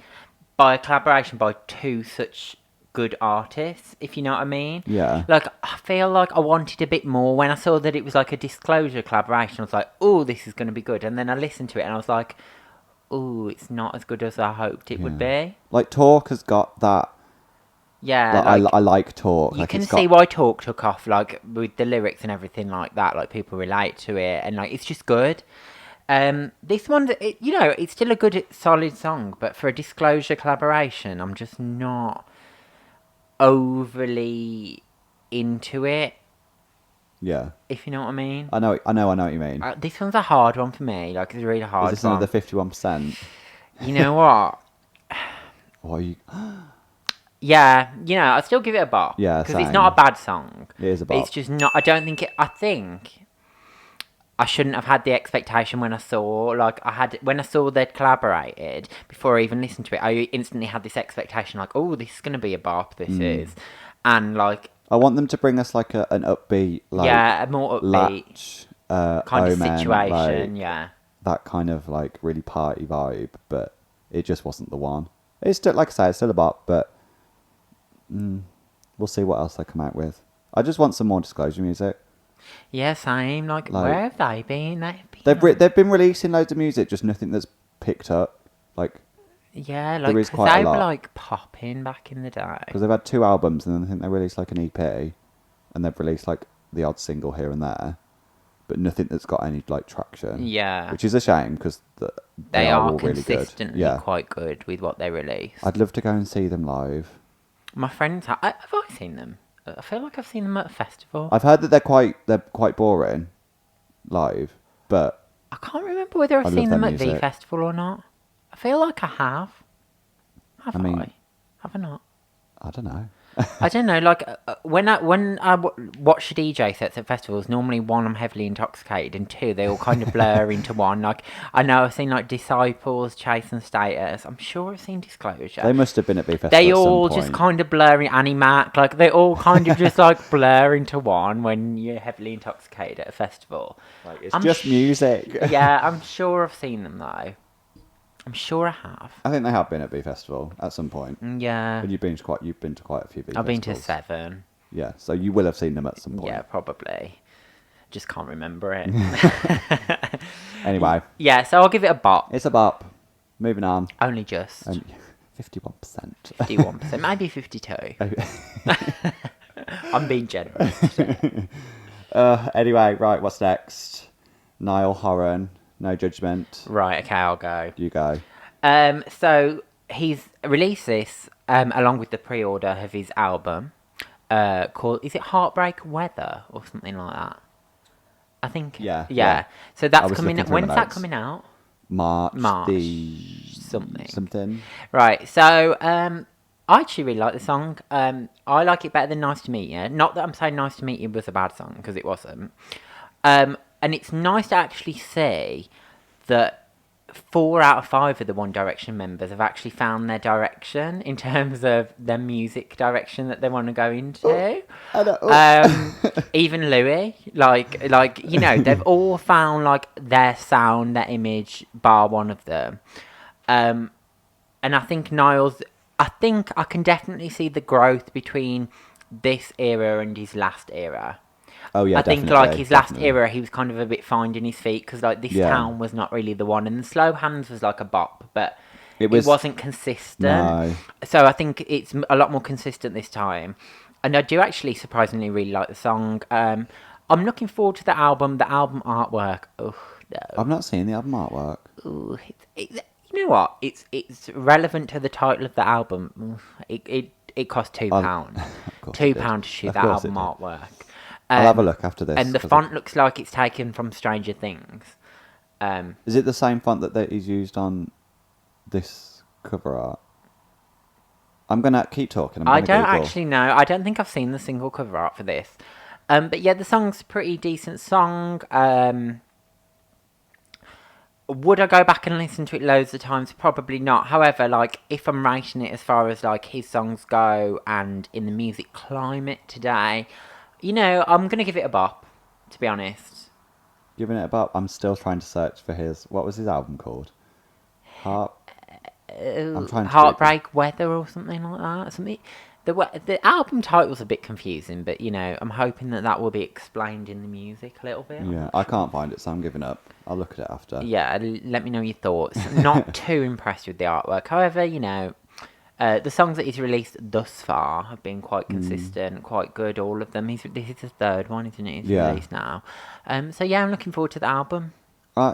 Speaker 2: by a collaboration by two such good artists, if you know what I mean.
Speaker 1: Yeah.
Speaker 2: Like, I feel like I wanted a bit more. When I saw that it was like a Disclosure collaboration, I was like, oh, this is going to be good. And then I listened to it and I was like, oh, it's not as good as I hoped it would be.
Speaker 1: Like, Talk has got that.
Speaker 2: Yeah,
Speaker 1: like, I like Talk.
Speaker 2: You
Speaker 1: like,
Speaker 2: can
Speaker 1: it's
Speaker 2: see
Speaker 1: got...
Speaker 2: why Talk took off, like, with the lyrics and everything like that. Like, people relate to it, and, like, it's just good. This one, it's still a good, solid song, but for a Disclosure collaboration, I'm just not overly into it,
Speaker 1: Yeah.
Speaker 2: if you know what I mean.
Speaker 1: I know what you mean.
Speaker 2: This one's a hard one for me. Like, it's a really hard one.
Speaker 1: Is this another 51%?
Speaker 2: You know what?
Speaker 1: Or are you...
Speaker 2: Yeah, I still give it a bop.
Speaker 1: Yeah,
Speaker 2: because it's
Speaker 1: same.
Speaker 2: not a bad song.
Speaker 1: It is a
Speaker 2: But
Speaker 1: bop.
Speaker 2: it's just not. I think I shouldn't have had the expectation when I saw they'd collaborated. Before I even listened to it, I instantly had this expectation, like, oh, this is gonna be a bop. This is, and like,
Speaker 1: I want them to bring us like an upbeat, like,
Speaker 2: a more upbeat
Speaker 1: latch,
Speaker 2: kind
Speaker 1: Omen,
Speaker 2: of situation.
Speaker 1: like,
Speaker 2: Yeah.
Speaker 1: that kind of like really party vibe, but it just wasn't the one. It's still, like I say, it's still a bop, but we'll see what else they come out with. I just want some more Disclosure music.
Speaker 2: Yeah, same. Like, where have they been?
Speaker 1: They've been releasing loads of music, just nothing that's picked up. Like,
Speaker 2: yeah, like,
Speaker 1: there is
Speaker 2: 'cause
Speaker 1: quite a
Speaker 2: they were
Speaker 1: lot.
Speaker 2: like popping back in the day.
Speaker 1: Because they've had 2 albums, and then I think they released like an EP, and they've released like the odd single here and there, but nothing that's got any like traction.
Speaker 2: Yeah.
Speaker 1: Which is a shame, because
Speaker 2: They
Speaker 1: are
Speaker 2: are
Speaker 1: all really good.
Speaker 2: consistently quite good with what they release.
Speaker 1: I'd love to go and see them live.
Speaker 2: My friends have I seen them? I feel like I've seen them at a festival.
Speaker 1: I've heard that they're quite boring live, but
Speaker 2: I can't remember whether I've
Speaker 1: I
Speaker 2: seen
Speaker 1: love
Speaker 2: them
Speaker 1: their
Speaker 2: at the
Speaker 1: music.
Speaker 2: festival or not. I feel like I have. Have
Speaker 1: I mean-
Speaker 2: I? Have I not?
Speaker 1: I don't know.
Speaker 2: I don't know. Like, when I watch DJ sets at festivals, normally, one, I'm heavily intoxicated, and two, they all kind of blur into one. Like, I know I've seen like Disciples, Chase and Status. I'm sure I've seen Disclosure.
Speaker 1: They must have been at B Festival.
Speaker 2: They
Speaker 1: at some
Speaker 2: all
Speaker 1: point.
Speaker 2: just kind of blur in Animac. Like, they all kind of just like blur into one when you're heavily intoxicated at a festival.
Speaker 1: Like, it's just music.
Speaker 2: Yeah, I'm sure I've seen them though. I'm sure I have.
Speaker 1: I think they have been at B Festival at some point.
Speaker 2: Yeah.
Speaker 1: But you've been to quite a few B
Speaker 2: I've been to
Speaker 1: festivals.
Speaker 2: 7.
Speaker 1: Yeah, so you will have seen them at some point.
Speaker 2: Yeah, probably. Just can't remember it.
Speaker 1: Anyway,
Speaker 2: Yeah, so I'll give it a bop.
Speaker 1: it's a bop. Moving on.
Speaker 2: Only just.
Speaker 1: 51%.
Speaker 2: 51%, maybe 52. I'm being generous today.
Speaker 1: Anyway, right, what's next? Niall Horan, No Judgment.
Speaker 2: Right, okay, I'll go.
Speaker 1: You go.
Speaker 2: So he's released this along with the pre-order of his album called, is it Heartbreak Weather or something like that? I think.
Speaker 1: Yeah.
Speaker 2: So
Speaker 1: I
Speaker 2: that's
Speaker 1: was
Speaker 2: coming.
Speaker 1: looking through
Speaker 2: When's
Speaker 1: my
Speaker 2: that
Speaker 1: notes.
Speaker 2: coming out?
Speaker 1: March
Speaker 2: Something.
Speaker 1: something.
Speaker 2: Right. So I actually really like the song. I like it better than Nice to Meet You. Not that I'm saying Nice to Meet You was a bad song, because it wasn't. And it's nice to actually see that 4 out of 5 of the One Direction members have actually found their direction in terms of their music direction that they want to go into. Even Louis, like they've all found like their sound, their image, bar one of them. And I think I think I can definitely see the growth between this era and his last era.
Speaker 1: Oh yeah,
Speaker 2: I think
Speaker 1: definitely,
Speaker 2: like his last
Speaker 1: definitely.
Speaker 2: era, he was kind of a bit finding his feet, because like This
Speaker 1: Yeah.
Speaker 2: Town was not really the one, and the Slow Hands was like a bop, but
Speaker 1: It
Speaker 2: it wasn't consistent.
Speaker 1: No.
Speaker 2: So I think it's a lot more consistent this time, and I do actually surprisingly really like the song. I'm looking forward to the album artwork. Oh no,
Speaker 1: I've not seen the album artwork.
Speaker 2: ooh, you know what? It's relevant to the title of the album. It cost £2.
Speaker 1: Of course it did.
Speaker 2: £2 to shoot
Speaker 1: Of
Speaker 2: that
Speaker 1: course it
Speaker 2: album
Speaker 1: did.
Speaker 2: artwork.
Speaker 1: I'll have a look after this.
Speaker 2: And the font looks like it's taken from Stranger Things.
Speaker 1: Is it the same font that he's used on this cover art? I'm gonna keep talking.
Speaker 2: I don't
Speaker 1: Google.
Speaker 2: actually know. I don't think I've seen the single cover art for this. But yeah, the song's a pretty decent song. Would I go back and listen to it loads of times? Probably not. However, like, if I'm rating it as far as like his songs go and in the music climate today, I'm gonna give it a bop, to be honest.
Speaker 1: Giving it a bop. I'm still trying to search for his. What was his album called? I'm trying to
Speaker 2: Heartbreak Weather or something like that. The album title's a bit confusing, but I'm hoping that will be explained in the music a little bit.
Speaker 1: Yeah, I can't find it, so I'm giving up. I'll look at it after.
Speaker 2: Yeah, let me know your thoughts. Not too impressed with the artwork. However, the songs that he's released thus far have been quite consistent, quite good, all of them. This is the third one, isn't it? He's released now. So yeah, I'm looking forward to the album.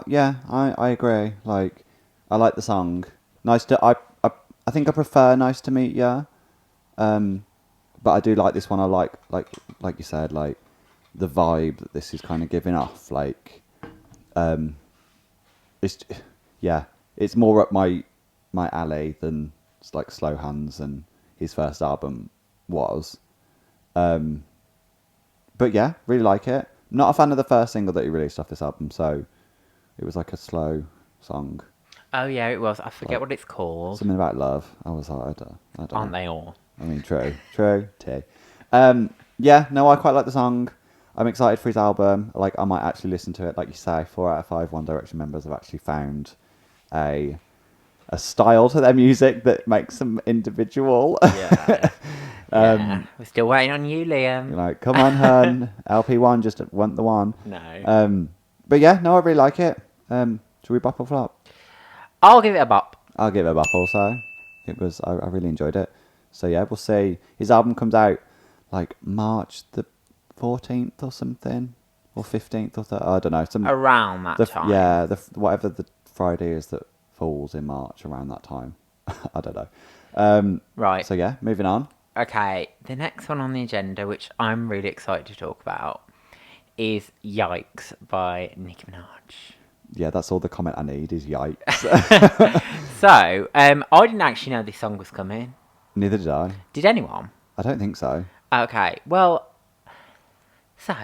Speaker 1: Yeah, I agree. Like, I like the song. I think I prefer Nice to Meet Ya. But I do like this one. I like you said, like the vibe that this is kind of giving off. Like, it's more up my alley than like Slow Hands and his first album was. But yeah, really like it. Not a fan of the first single that he released off this album, so it was like a slow song.
Speaker 2: Oh yeah, it was. I forget what it's called.
Speaker 1: Something about love. I was like, I don't
Speaker 2: Aren't
Speaker 1: know.
Speaker 2: they all?
Speaker 1: I mean, true. Yeah, no, I quite like the song. I'm excited for his album. Like, I might actually listen to it. Like you say, 4 out of 5 One Direction members have actually found a style to their music that makes them individual.
Speaker 2: Yeah. Yeah. We're still waiting on you, Liam.
Speaker 1: You're like, come on, hun. LP1, just want the one.
Speaker 2: No.
Speaker 1: But yeah, no, I really like it. Should we bop or flop?
Speaker 2: I'll give it a bop.
Speaker 1: I'll give it a bop also. I really enjoyed it. So yeah, we'll see. His album comes out like March the 14th or something, or 15th or 30th. I don't know.
Speaker 2: Around that time.
Speaker 1: Yeah, whatever the Friday is that falls in March around that time. I don't know.
Speaker 2: Right.
Speaker 1: So yeah, moving on.
Speaker 2: Okay, the next one on the agenda, which I'm really excited to talk about, is Yikes by Nicki Minaj.
Speaker 1: Yeah, that's all the comment I need is yikes.
Speaker 2: So, I didn't actually know this song was coming.
Speaker 1: Neither did I.
Speaker 2: Did anyone?
Speaker 1: I don't think so.
Speaker 2: Okay, well, so,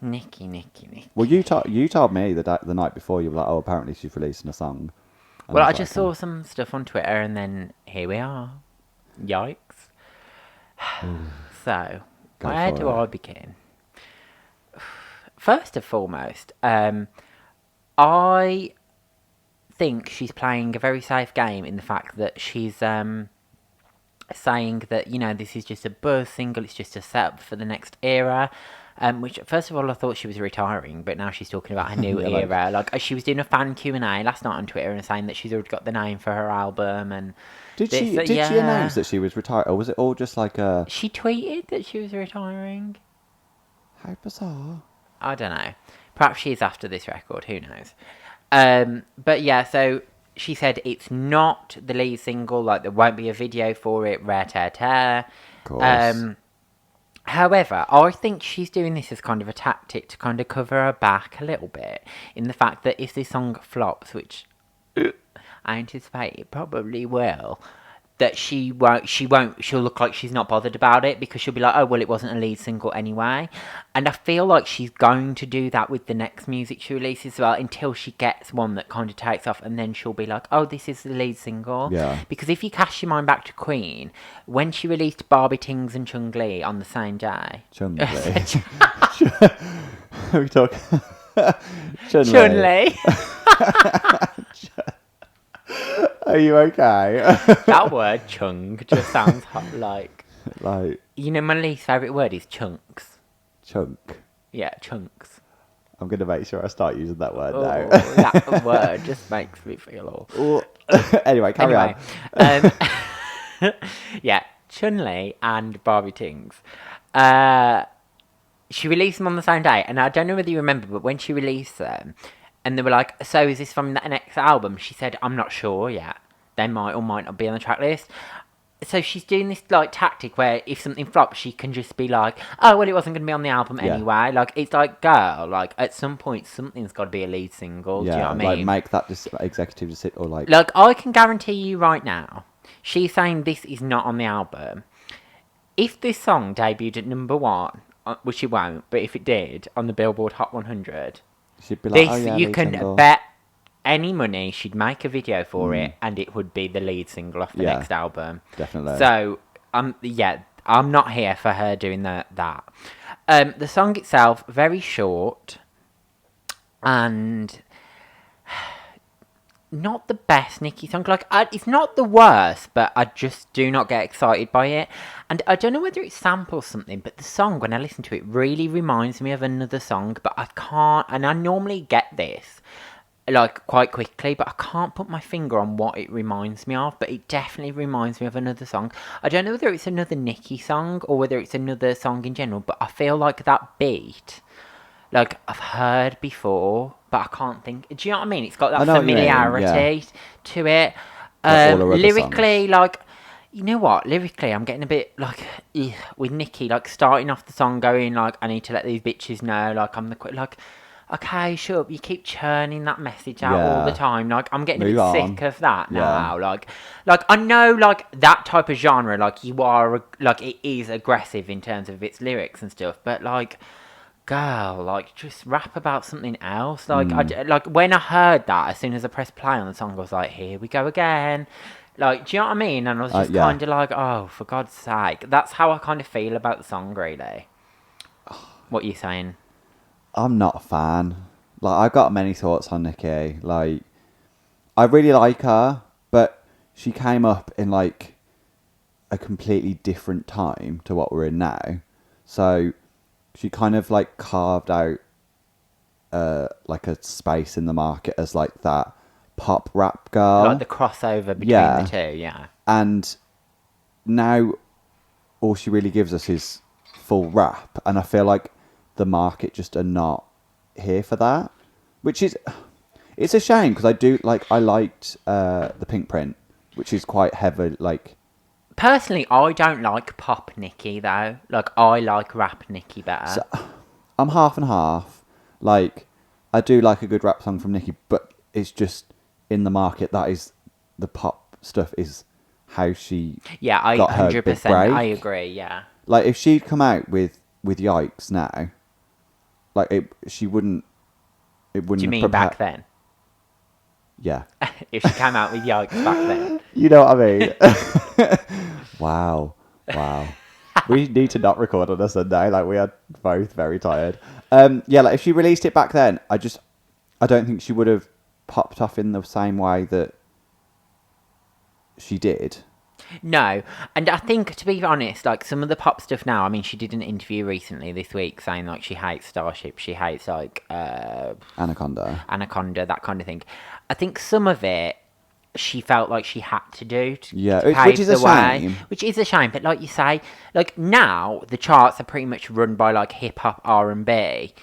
Speaker 2: Nicki.
Speaker 1: Well, you told me the night before, you were like, oh, apparently she's releasing a song. And
Speaker 2: Well, I
Speaker 1: was
Speaker 2: just
Speaker 1: like,
Speaker 2: saw some stuff on Twitter, and then here we are. Yikes. So,
Speaker 1: Go
Speaker 2: where
Speaker 1: for
Speaker 2: do
Speaker 1: it.
Speaker 2: I begin? First and foremost, I think she's playing a very safe game in the fact that she's saying that, this is just a buzz single, it's just a setup for the next era. Which, first of all, I thought she was retiring, but now she's talking about her new
Speaker 1: Yeah, like-
Speaker 2: era. Like, she was doing a fan Q&A last night on Twitter and saying that she's already got the name for her album and
Speaker 1: Did
Speaker 2: this,
Speaker 1: she
Speaker 2: that-
Speaker 1: did she
Speaker 2: yeah.
Speaker 1: announce that she was retired, or was it all just like a
Speaker 2: She tweeted that she was retiring.
Speaker 1: how bizarre?
Speaker 2: I don't know. Perhaps she's after this record. Who knows? But yeah, so she said it's not the lead single. Like, there won't be a video for it. Rare tear tear.
Speaker 1: Of course.
Speaker 2: However, I think she's doing this as kind of a tactic to kind of cover her back a little bit, in the fact that if this song flops, which I anticipate it probably will, that she'll look like she's not bothered about it, because she'll be like, oh, well, it wasn't a lead single anyway. And I feel like she's going to do that with the next music she releases as well, until she gets one that kind of takes off, and then she'll be like, oh, this is the lead single.
Speaker 1: Yeah.
Speaker 2: Because if you cast your mind back to Queen, when she released Barbie Tings and Chung Lee on the same day.
Speaker 1: Chun-Li. Are we talking? Chun-Li.
Speaker 2: Chun Lee.
Speaker 1: Are you okay?
Speaker 2: That word chung just sounds like,
Speaker 1: Like
Speaker 2: you know, my least favourite word is chunks.
Speaker 1: chunk.
Speaker 2: Yeah, chunks.
Speaker 1: I'm gonna make sure I start using that word
Speaker 2: Oh,
Speaker 1: now.
Speaker 2: that word just makes me feel all.
Speaker 1: Anyway, carry on.
Speaker 2: Yeah, Chun-Li and Barbie Tings. She released them on the same day, and I don't know whether you remember, but when she released them, and they were like, so is this from the next album? She said, I'm not sure yet. They might or might not be on the track list. So she's doing this, like, tactic where if something flops, she can just be like, oh, well, it wasn't going to be on the album
Speaker 1: Yeah.
Speaker 2: anyway. Like, it's like, girl, like, at some point, something's got to be a lead single. Do you know what I mean?
Speaker 1: like make that executive decision, or like
Speaker 2: Like, I can guarantee you right now, she's saying this is not on the album. If this song debuted at number 1, which it won't, but if it did, on the Billboard Hot 100,
Speaker 1: she'd be like,
Speaker 2: this,
Speaker 1: oh yeah,
Speaker 2: you
Speaker 1: lead
Speaker 2: can
Speaker 1: single.
Speaker 2: bet any money she'd make a video for it, and it would be the lead single off the
Speaker 1: Yeah,
Speaker 2: next album.
Speaker 1: definitely.
Speaker 2: So, yeah, I'm not here for her doing that. The song itself, very short, and not the best Nicki song. Like, it's not the worst, but I just do not get excited by it. And I don't know whether it samples something, but the song, when I listen to it, really reminds me of another song, but I can't, and I normally get this, like, quite quickly, but I can't put my finger on what it reminds me of, but it definitely reminds me of another song. I don't know whether it's another Nicki song, or whether it's another song in general, but I feel like that beat, like, I've heard before, but I can't think. Do you know what I mean? It's got
Speaker 1: I
Speaker 2: that
Speaker 1: know what you mean,
Speaker 2: familiarity to it.
Speaker 1: Like all her other
Speaker 2: Lyrically,
Speaker 1: songs.
Speaker 2: like, you know what? Lyrically, I'm getting a bit, like, with Nicki, like, starting off the song going, like, I need to let these bitches know, like, I'm the like, okay, shut up. You keep churning that message out all the
Speaker 1: Yeah.
Speaker 2: time. Like, I'm getting
Speaker 1: Move
Speaker 2: a bit
Speaker 1: on.
Speaker 2: sick of that
Speaker 1: Yeah.
Speaker 2: now. Like, I know, like, that type of genre, like, you are, like, it is aggressive in terms of its lyrics and stuff, but, like, girl, like, just rap about something else. Like, like, when I heard that, as soon as I pressed play on the song, I was like, here we go again. Like, do you know what I mean? And I was just
Speaker 1: yeah.
Speaker 2: kind of like, oh, for God's sake. That's how I kind of feel about the song, really. What are you saying?
Speaker 1: I'm not a fan. Like, I've got many thoughts on Nicki. Like, I really like her, but she came up in, like, a completely different time to what we're in now. So she kind of, like, carved out, like, a space in the market as, like, that pop rap girl.
Speaker 2: Like the crossover between
Speaker 1: Yeah.
Speaker 2: the two, yeah.
Speaker 1: And now all she really gives us is full rap. And I feel like the market just are not here for that. Which is... It's a shame, because I liked the Pink Print, which is quite heavy, like...
Speaker 2: Personally, I don't like pop Nicki, though. Like, I like rap Nicki better.
Speaker 1: So, I'm half and half. Like, I do like a good rap song from Nicki, but it's just in the market, that is... The pop stuff is how she
Speaker 2: Yeah, I
Speaker 1: got her big
Speaker 2: 100%,
Speaker 1: break.
Speaker 2: I agree, yeah.
Speaker 1: Like, if she'd come out with Yikes now, like, she wouldn't... It wouldn't
Speaker 2: Do you
Speaker 1: have
Speaker 2: mean back
Speaker 1: prepared-
Speaker 2: then?
Speaker 1: Yeah.
Speaker 2: If she came out with Yikes back then.
Speaker 1: You know what I mean? Wow. We need to not record on a Sunday. Like, we are both very tired. Yeah, like, if she released it back then, I don't think she would have popped off in the same way that she did.
Speaker 2: No, and I think, to be honest, like some of the pop stuff now. I mean, she did an interview recently this week saying like she hates Starship, she hates like
Speaker 1: Anaconda.
Speaker 2: Anaconda, that kind of thing. I think some of it she felt like she had to do
Speaker 1: Yeah,
Speaker 2: to
Speaker 1: which
Speaker 2: pave
Speaker 1: is a
Speaker 2: the way,
Speaker 1: shame.
Speaker 2: which is a shame. But like you say, like now the charts are pretty much run by like hip hop, R&B,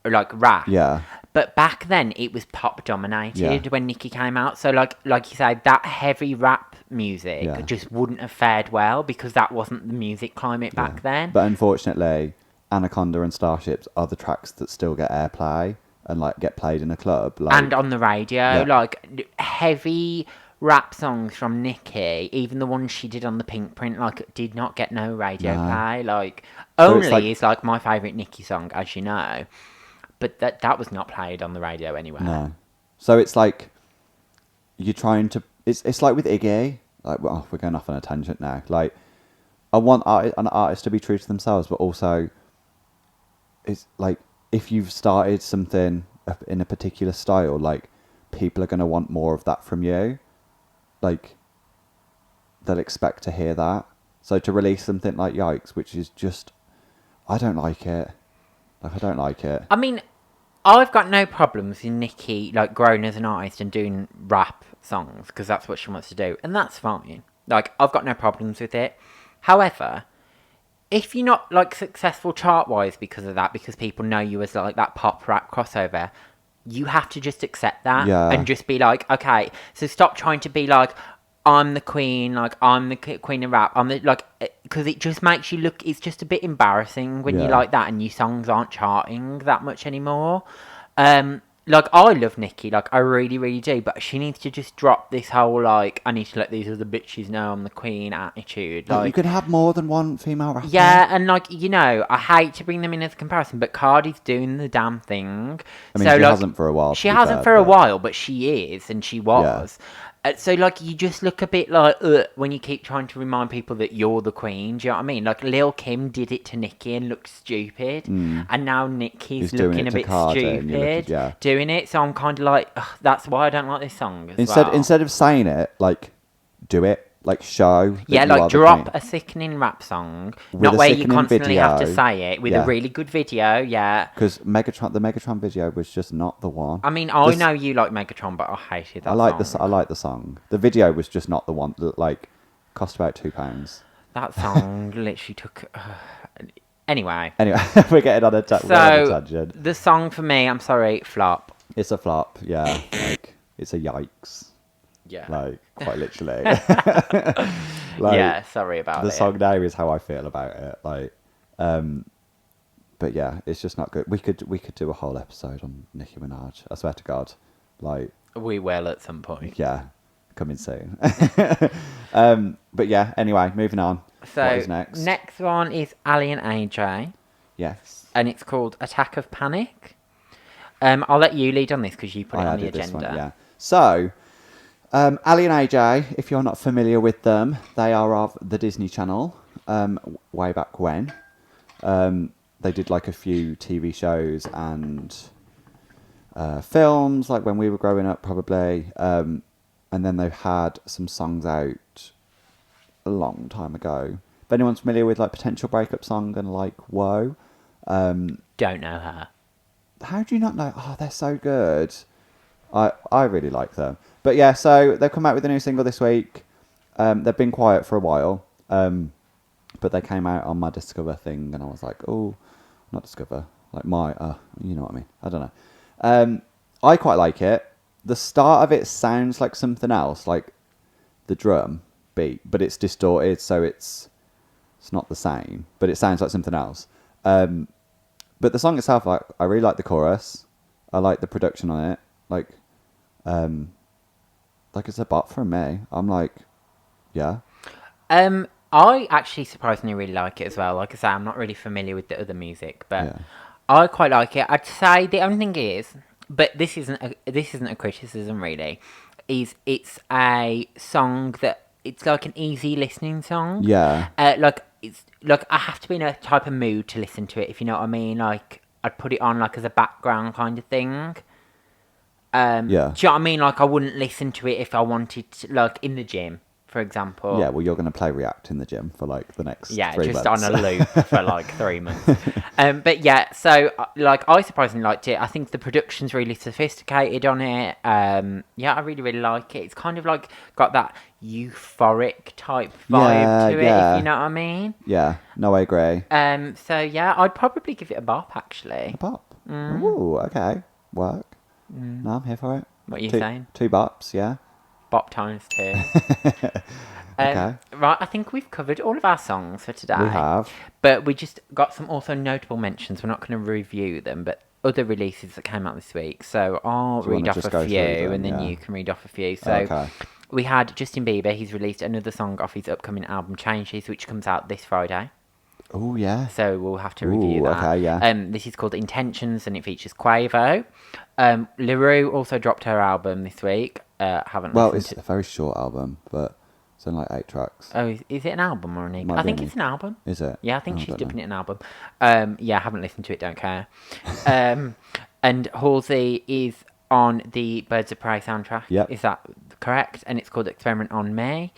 Speaker 2: or like rap.
Speaker 1: Yeah,
Speaker 2: But back then it was pop
Speaker 1: yeah,
Speaker 2: dominated when Nicki came out. So like you say, that heavy rap music
Speaker 1: yeah,
Speaker 2: just wouldn't have fared well because that wasn't the music climate
Speaker 1: yeah.
Speaker 2: back then.
Speaker 1: But unfortunately, Anaconda and Starships are the tracks that still get airplay and like get played in a club. Like,
Speaker 2: And on the radio,
Speaker 1: yeah,
Speaker 2: like heavy rap songs from Nicki, even the ones she did on the Pink Print, like did not get no radio
Speaker 1: no.
Speaker 2: play. Like
Speaker 1: So it's
Speaker 2: Only
Speaker 1: like
Speaker 2: is like my favourite Nicki song, as you know, but that was not played on the radio anywhere.
Speaker 1: no. So it's like you're trying to. It's like with Iggy. Like, well, we're going off on a tangent now. Like, I want an artist to be true to themselves, but also, it's like if you've started something in a particular style, like people are going to want more of that from you. Like, they'll expect to hear that. So to release something like Yikes, which is just, I don't like it. Like, I don't like it.
Speaker 2: I mean, I've got no problems in Nicki like growing as an artist and doing rap songs because that's what she wants to do, and that's fine. Like I've got no problems with it. However, if you're not like successful chart wise because of that, because people know you as like that pop rap crossover, you have to just accept that
Speaker 1: Yeah.
Speaker 2: and just be like, okay, so stop trying to be like, I'm the queen, like I'm the queen of rap. I'm the like, because it just makes you look. It's just a bit embarrassing when you're
Speaker 1: Yeah.
Speaker 2: like that and your songs aren't charting that much anymore. Like I love Nicki, like I really, really do, but she needs to just drop this whole like I need to let these other bitches know I'm the queen attitude.
Speaker 1: Like, you
Speaker 2: Like,
Speaker 1: could have more than one female rapper.
Speaker 2: yeah, and like you know, I hate to bring them in as a comparison, but Cardi's doing the damn thing.
Speaker 1: I mean,
Speaker 2: So
Speaker 1: she
Speaker 2: like,
Speaker 1: hasn't for a while. to
Speaker 2: she
Speaker 1: be
Speaker 2: hasn't
Speaker 1: fair,
Speaker 2: for a
Speaker 1: but-
Speaker 2: while, but she is, and she was. So like, you just look a bit like when you keep trying to remind people that you're the queen. Do you know what I mean? Like Lil Kim did it to Nicki and looked stupid, and now Nicki's
Speaker 1: He's doing
Speaker 2: looking
Speaker 1: it
Speaker 2: a
Speaker 1: to
Speaker 2: bit
Speaker 1: Cardi and you're looking-
Speaker 2: stupid
Speaker 1: yeah.
Speaker 2: doing it. So I'm kind of like, ugh, that's why I don't like this song as well.
Speaker 1: Instead of saying it, like, do it. Like, show. that
Speaker 2: Yeah,
Speaker 1: you
Speaker 2: like
Speaker 1: are the
Speaker 2: drop
Speaker 1: queen.
Speaker 2: a sickening rap song,
Speaker 1: With
Speaker 2: not
Speaker 1: a
Speaker 2: where you
Speaker 1: sickening
Speaker 2: constantly have to
Speaker 1: video.
Speaker 2: say it, with
Speaker 1: Yeah.
Speaker 2: a really good video. Yeah.
Speaker 1: Because the Megatron video was just not the one.
Speaker 2: I mean, I
Speaker 1: This-
Speaker 2: know you like Megatron, but I hated that
Speaker 1: I like
Speaker 2: song.
Speaker 1: I like the song. The video was just not the one. That, like, cost about £2.
Speaker 2: That song literally took. Anyway,
Speaker 1: Anyway, we're getting on a
Speaker 2: so
Speaker 1: tangent.
Speaker 2: the song for me, I'm sorry, flop.
Speaker 1: It's a flop. Yeah, like it's a yikes.
Speaker 2: Yeah.
Speaker 1: Like, quite literally. Like,
Speaker 2: Yeah, sorry about
Speaker 1: the
Speaker 2: it.
Speaker 1: song now is how I feel about it. Like, but yeah, it's just not good. We could do a whole episode on Nicki Minaj. I swear to God. Like,
Speaker 2: We will at some point.
Speaker 1: yeah, coming soon. But yeah, anyway, moving on.
Speaker 2: So
Speaker 1: What is next?
Speaker 2: next one is Ali and AJ,
Speaker 1: Yes.
Speaker 2: and it's called Attack of Panic. I'll let you lead on this because you put it
Speaker 1: I
Speaker 2: on the
Speaker 1: added this
Speaker 2: agenda.
Speaker 1: one, yeah. So, Ali and AJ, if you're not familiar with them, they are of the Disney Channel, way back when. They did like a few TV shows and films, like when we were growing up, probably. And then they've had some songs out a long time ago. If anyone's familiar with like Potential Breakup Song and like Whoa,
Speaker 2: Don't know her.
Speaker 1: how do you not know? Oh, they're so good. I really like them. But yeah, so they've come out with a new single this week. They've been quiet for a while, but they came out on my Discover thing, and I was like, oh, not Discover, like my, you know what I mean? I don't know. I quite like it. The start of it sounds like something else, like the drum beat, but it's distorted, so it's not the same, but it sounds like something else. But the song itself, I really like the chorus. I like the production on it. Like it's a bop from me. I'm like, yeah.
Speaker 2: I actually surprisingly really like it as well. Like I say, I'm not really familiar with the other music, but
Speaker 1: Yeah.
Speaker 2: I quite like it. I'd say the only thing is, but this isn't a criticism really, is it's a song that it's like an easy listening song.
Speaker 1: Yeah.
Speaker 2: Like it's like I have to be in a type of mood to listen to it, if you know what I mean. Like I'd put it on like as a background kind of thing.
Speaker 1: Yeah.
Speaker 2: Do you know what I mean? Like I wouldn't listen to it if I wanted to, like in the gym, for for example.
Speaker 1: Yeah, well, you're going to play React in the gym for like the next 3
Speaker 2: just
Speaker 1: months.
Speaker 2: on a loop for like 3 months. But yeah, so like I surprisingly liked it. I think the production's really sophisticated on it. Yeah, I really, really like it. It's kind of like got that euphoric type vibe to it, if you know what I mean.
Speaker 1: Yeah, no, I agree.
Speaker 2: So yeah, I'd probably give it a bop actually.
Speaker 1: A bop. Ooh, okay. Work. No, I'm here for it.
Speaker 2: What are you saying?
Speaker 1: 2 bops, yeah.
Speaker 2: Bop times 2.
Speaker 1: Okay.
Speaker 2: Right, I think we've covered all of our songs for today.
Speaker 1: We have.
Speaker 2: But we just got some also notable mentions. We're not going to review them, but other releases that came out this week. So I'll
Speaker 1: Do you
Speaker 2: read
Speaker 1: wanna
Speaker 2: off
Speaker 1: just
Speaker 2: a
Speaker 1: go through
Speaker 2: few,
Speaker 1: them?
Speaker 2: and then
Speaker 1: Yeah.
Speaker 2: you can read off a few. So
Speaker 1: Okay.
Speaker 2: we had Justin Bieber. He's released another song off his upcoming album Changes, which comes out this Friday.
Speaker 1: Oh, yeah.
Speaker 2: So we'll have to review that.
Speaker 1: Okay, yeah.
Speaker 2: This is called Intentions, and it features Quavo. LaRue also dropped her album this week. Haven't
Speaker 1: Well,
Speaker 2: listened
Speaker 1: it's
Speaker 2: to.
Speaker 1: a very short album, but it's only like 8 tracks.
Speaker 2: Oh, is it an album or an EP?
Speaker 1: Might
Speaker 2: I
Speaker 1: be
Speaker 2: think
Speaker 1: an
Speaker 2: it's an album.
Speaker 1: Is it?
Speaker 2: Yeah, I think
Speaker 1: Oh,
Speaker 2: she's
Speaker 1: don't
Speaker 2: dubbing
Speaker 1: know.
Speaker 2: it an album. Yeah, I haven't listened to it, don't care. And Halsey is on the Birds of Prey soundtrack.
Speaker 1: Yep.
Speaker 2: Is that correct? And it's called Experiment on Me.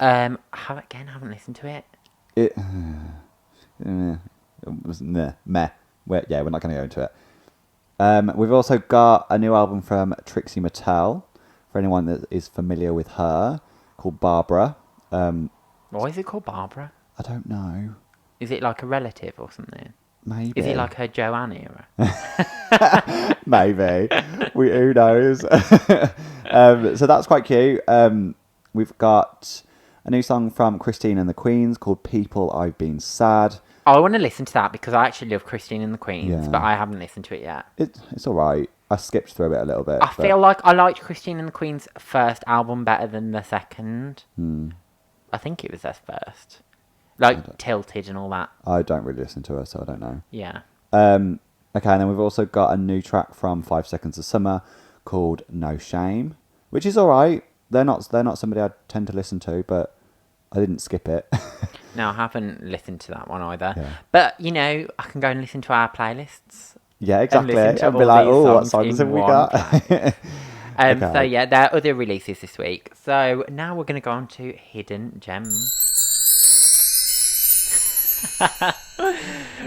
Speaker 2: Haven't listened to it.
Speaker 1: It was meh. Yeah, we're not going to go into it. We've also got a new album from Trixie Mattel, for anyone that is familiar with her, called Barbara.
Speaker 2: Why is it called Barbara?
Speaker 1: I don't know.
Speaker 2: Is it like a relative or something?
Speaker 1: Maybe.
Speaker 2: Is it like her Joanne era?
Speaker 1: Maybe. Who knows? So that's quite cute. We've got a new song from Christine and the Queens called People I've Been Sad.
Speaker 2: I want to listen to that because I actually love Christine and the Queens,
Speaker 1: Yeah.
Speaker 2: but I haven't listened to it yet.
Speaker 1: It's all right. I skipped through it a little bit.
Speaker 2: I feel like I liked Christine and the Queen's first album better than the second. I think it was their first. Like Tilted and all that.
Speaker 1: I don't really listen to her, so I don't know.
Speaker 2: Yeah.
Speaker 1: Okay, and then we've also got a new track from 5 Seconds of Summer called No Shame, which is all right. They're not somebody I tend to listen to, but I didn't skip it.
Speaker 2: No, I haven't listened to that one either.
Speaker 1: Yeah.
Speaker 2: But, you know, I can go and listen to our playlists.
Speaker 1: Yeah, exactly.
Speaker 2: listen to
Speaker 1: And be
Speaker 2: all
Speaker 1: like,
Speaker 2: these
Speaker 1: oh, what
Speaker 2: songs
Speaker 1: songs
Speaker 2: in
Speaker 1: have we
Speaker 2: one
Speaker 1: got?
Speaker 2: So,
Speaker 1: Okay.
Speaker 2: yeah, there are other releases this week. So now we're going to go on to Hidden Gems.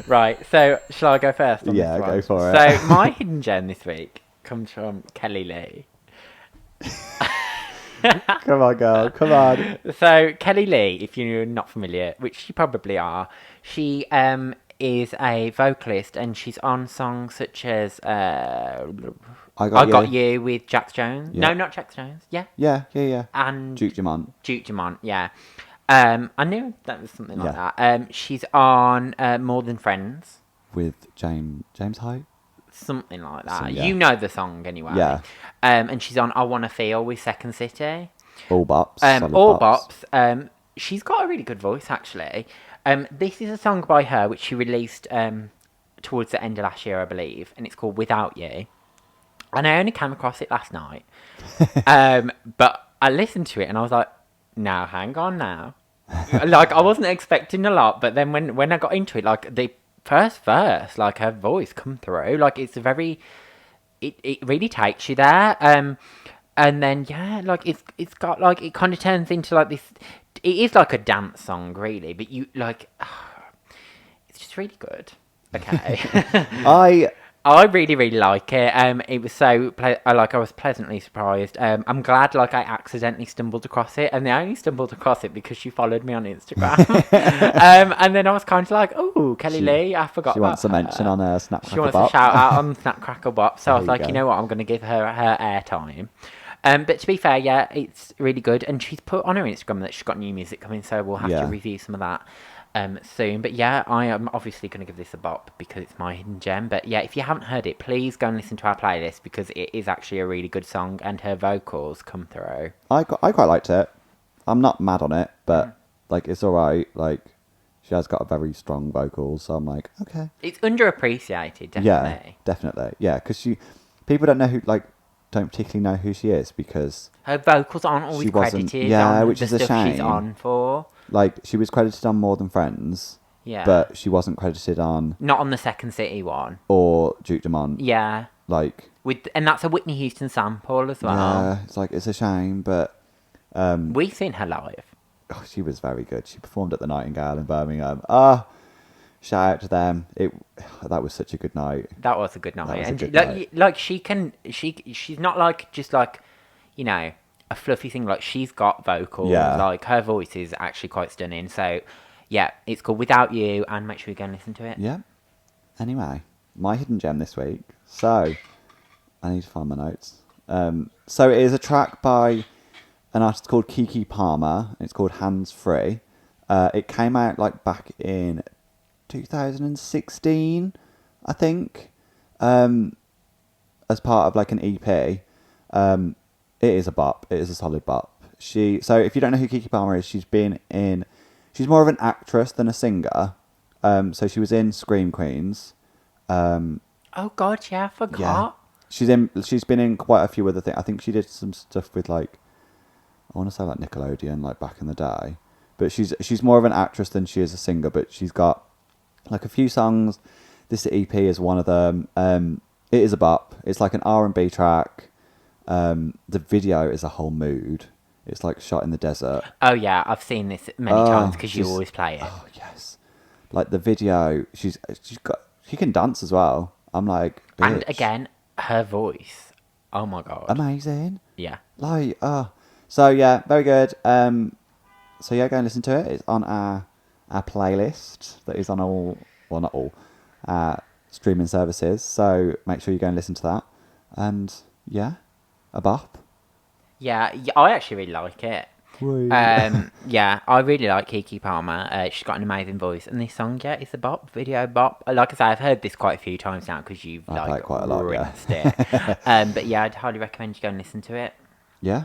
Speaker 2: Right, so shall I go first? On
Speaker 1: Yeah,
Speaker 2: this
Speaker 1: go
Speaker 2: one?
Speaker 1: for it.
Speaker 2: So my hidden gem this week comes from Kelly Lee.
Speaker 1: Come on, girl. Come on.
Speaker 2: So Kelly Lee, if you're not familiar, which you probably are, she is a vocalist and she's on songs such as
Speaker 1: I
Speaker 2: I
Speaker 1: got,
Speaker 2: Got You with Jax Jones.
Speaker 1: Yeah.
Speaker 2: No, not Jax Jones. Yeah.
Speaker 1: Yeah.
Speaker 2: And
Speaker 1: Duke Dumont.
Speaker 2: Duke Dumont, yeah. I knew that was something like
Speaker 1: Yeah.
Speaker 2: that. She's on More Than Friends.
Speaker 1: With James Hyde.
Speaker 2: Something like that.
Speaker 1: So, yeah.
Speaker 2: You know the song anyway.
Speaker 1: Yeah.
Speaker 2: And she's on I Wanna Feel with Second City.
Speaker 1: All bops. solid
Speaker 2: All bops. She's got a really good voice, actually. This is a song by her which she released towards the end of last year, I believe, and it's called Without You. And I only came across it last night. But I listened to it and I was like, no, hang on now. Like, I wasn't expecting a lot, but then when I got into it, like, the first verse, like, her voice come through, like, it's very... It really takes you there. And then, yeah, like, it's got, like, it kind of turns into, like, this... It is like a dance song, really, but you, like... it's just really good. Okay. I really, really like it. It was so... I was pleasantly surprised. I'm glad, like, I accidentally stumbled across it, and I only stumbled across it because she followed me on Instagram. And then I was kind of like, oh, Kelly Lee, I forgot
Speaker 1: She
Speaker 2: about
Speaker 1: wants a mention on her Snap
Speaker 2: She wants
Speaker 1: Bop.
Speaker 2: a shout out on Snap Crackle Bop. So I was
Speaker 1: There you
Speaker 2: like,
Speaker 1: go.
Speaker 2: you know what, I'm going to give her airtime. But to be fair, yeah, it's really good. And she's put on her Instagram that she's got new music coming, so we'll have to
Speaker 1: Yeah.
Speaker 2: review some of that soon. But yeah, I am obviously going to give this a bop because it's my hidden gem. But yeah, if you haven't heard it, please go and listen to our playlist because it is actually a really good song and her vocals come through.
Speaker 1: I quite liked it. I'm not mad on it, but like it's all right. Like she has got a very strong vocals, so I'm like, okay.
Speaker 2: It's underappreciated, definitely.
Speaker 1: Yeah, definitely. Yeah, because people don't particularly know who she is because
Speaker 2: Her vocals aren't always
Speaker 1: She wasn't-
Speaker 2: credited
Speaker 1: yeah,
Speaker 2: on
Speaker 1: which
Speaker 2: the
Speaker 1: is a
Speaker 2: stuff she's
Speaker 1: shame.
Speaker 2: on for.
Speaker 1: like she was credited on More Than Friends,
Speaker 2: Yeah.
Speaker 1: but she wasn't credited on
Speaker 2: Not on the Second City one.
Speaker 1: or Duke Dumont.
Speaker 2: Yeah.
Speaker 1: Like
Speaker 2: And that's a Whitney Houston sample as well.
Speaker 1: yeah, it's like it's a shame, but
Speaker 2: We've seen her live.
Speaker 1: oh, she was very good. She performed at the Nightingale in Birmingham. Ah, shout out to them. That was such a good night.
Speaker 2: That was a good night.
Speaker 1: That was a
Speaker 2: And
Speaker 1: good
Speaker 2: like,
Speaker 1: night.
Speaker 2: like she's not like just like, you know, a fluffy thing. Like she's got vocals.
Speaker 1: Yeah.
Speaker 2: Like her voice is actually quite stunning. So yeah, it's called Without You, and make sure you go and listen to it.
Speaker 1: Yeah. Anyway, my hidden gem this week. So, I need to find my notes. So it is a track by an artist called Kiki Palmer. It's called Hands Free. It came out like back in 2016, I think, as part of like an EP. It is a bop. It is a solid bop. So if you don't know who Kiki Palmer is, she's more of an actress than a singer. So she was in Scream Queens.
Speaker 2: Oh God, yeah, I forgot.
Speaker 1: Yeah. She's been in quite a few other things. I think she did some stuff with like, I want to say like Nickelodeon, like back in the day. But she's more of an actress than she is a singer. But she's got like a few songs. This EP is one of them. It is a bop. It's like an R&B track. The video is a whole mood. It's like shot in the desert.
Speaker 2: Oh yeah, I've seen this many times because you always play it.
Speaker 1: Oh yes, like the video. She can dance as well. I'm like, bitch.
Speaker 2: And again, her voice. Oh my God.
Speaker 1: Amazing.
Speaker 2: Yeah.
Speaker 1: Like, so yeah, very good. So yeah, go and listen to it. It's on our playlist that is on not all, streaming services. So make sure you go and listen to that. And yeah, a bop.
Speaker 2: Yeah, I actually really like it. Yeah, I really like Kiki Palmer. She's got an amazing voice, and this song, yeah, it's a bop, video bop. Like I say, I've heard this quite a few times now because you've
Speaker 1: I play
Speaker 2: like
Speaker 1: it quite a lot,
Speaker 2: rinsed
Speaker 1: yeah.
Speaker 2: it. But yeah, I'd highly recommend you go and listen to it.
Speaker 1: Yeah.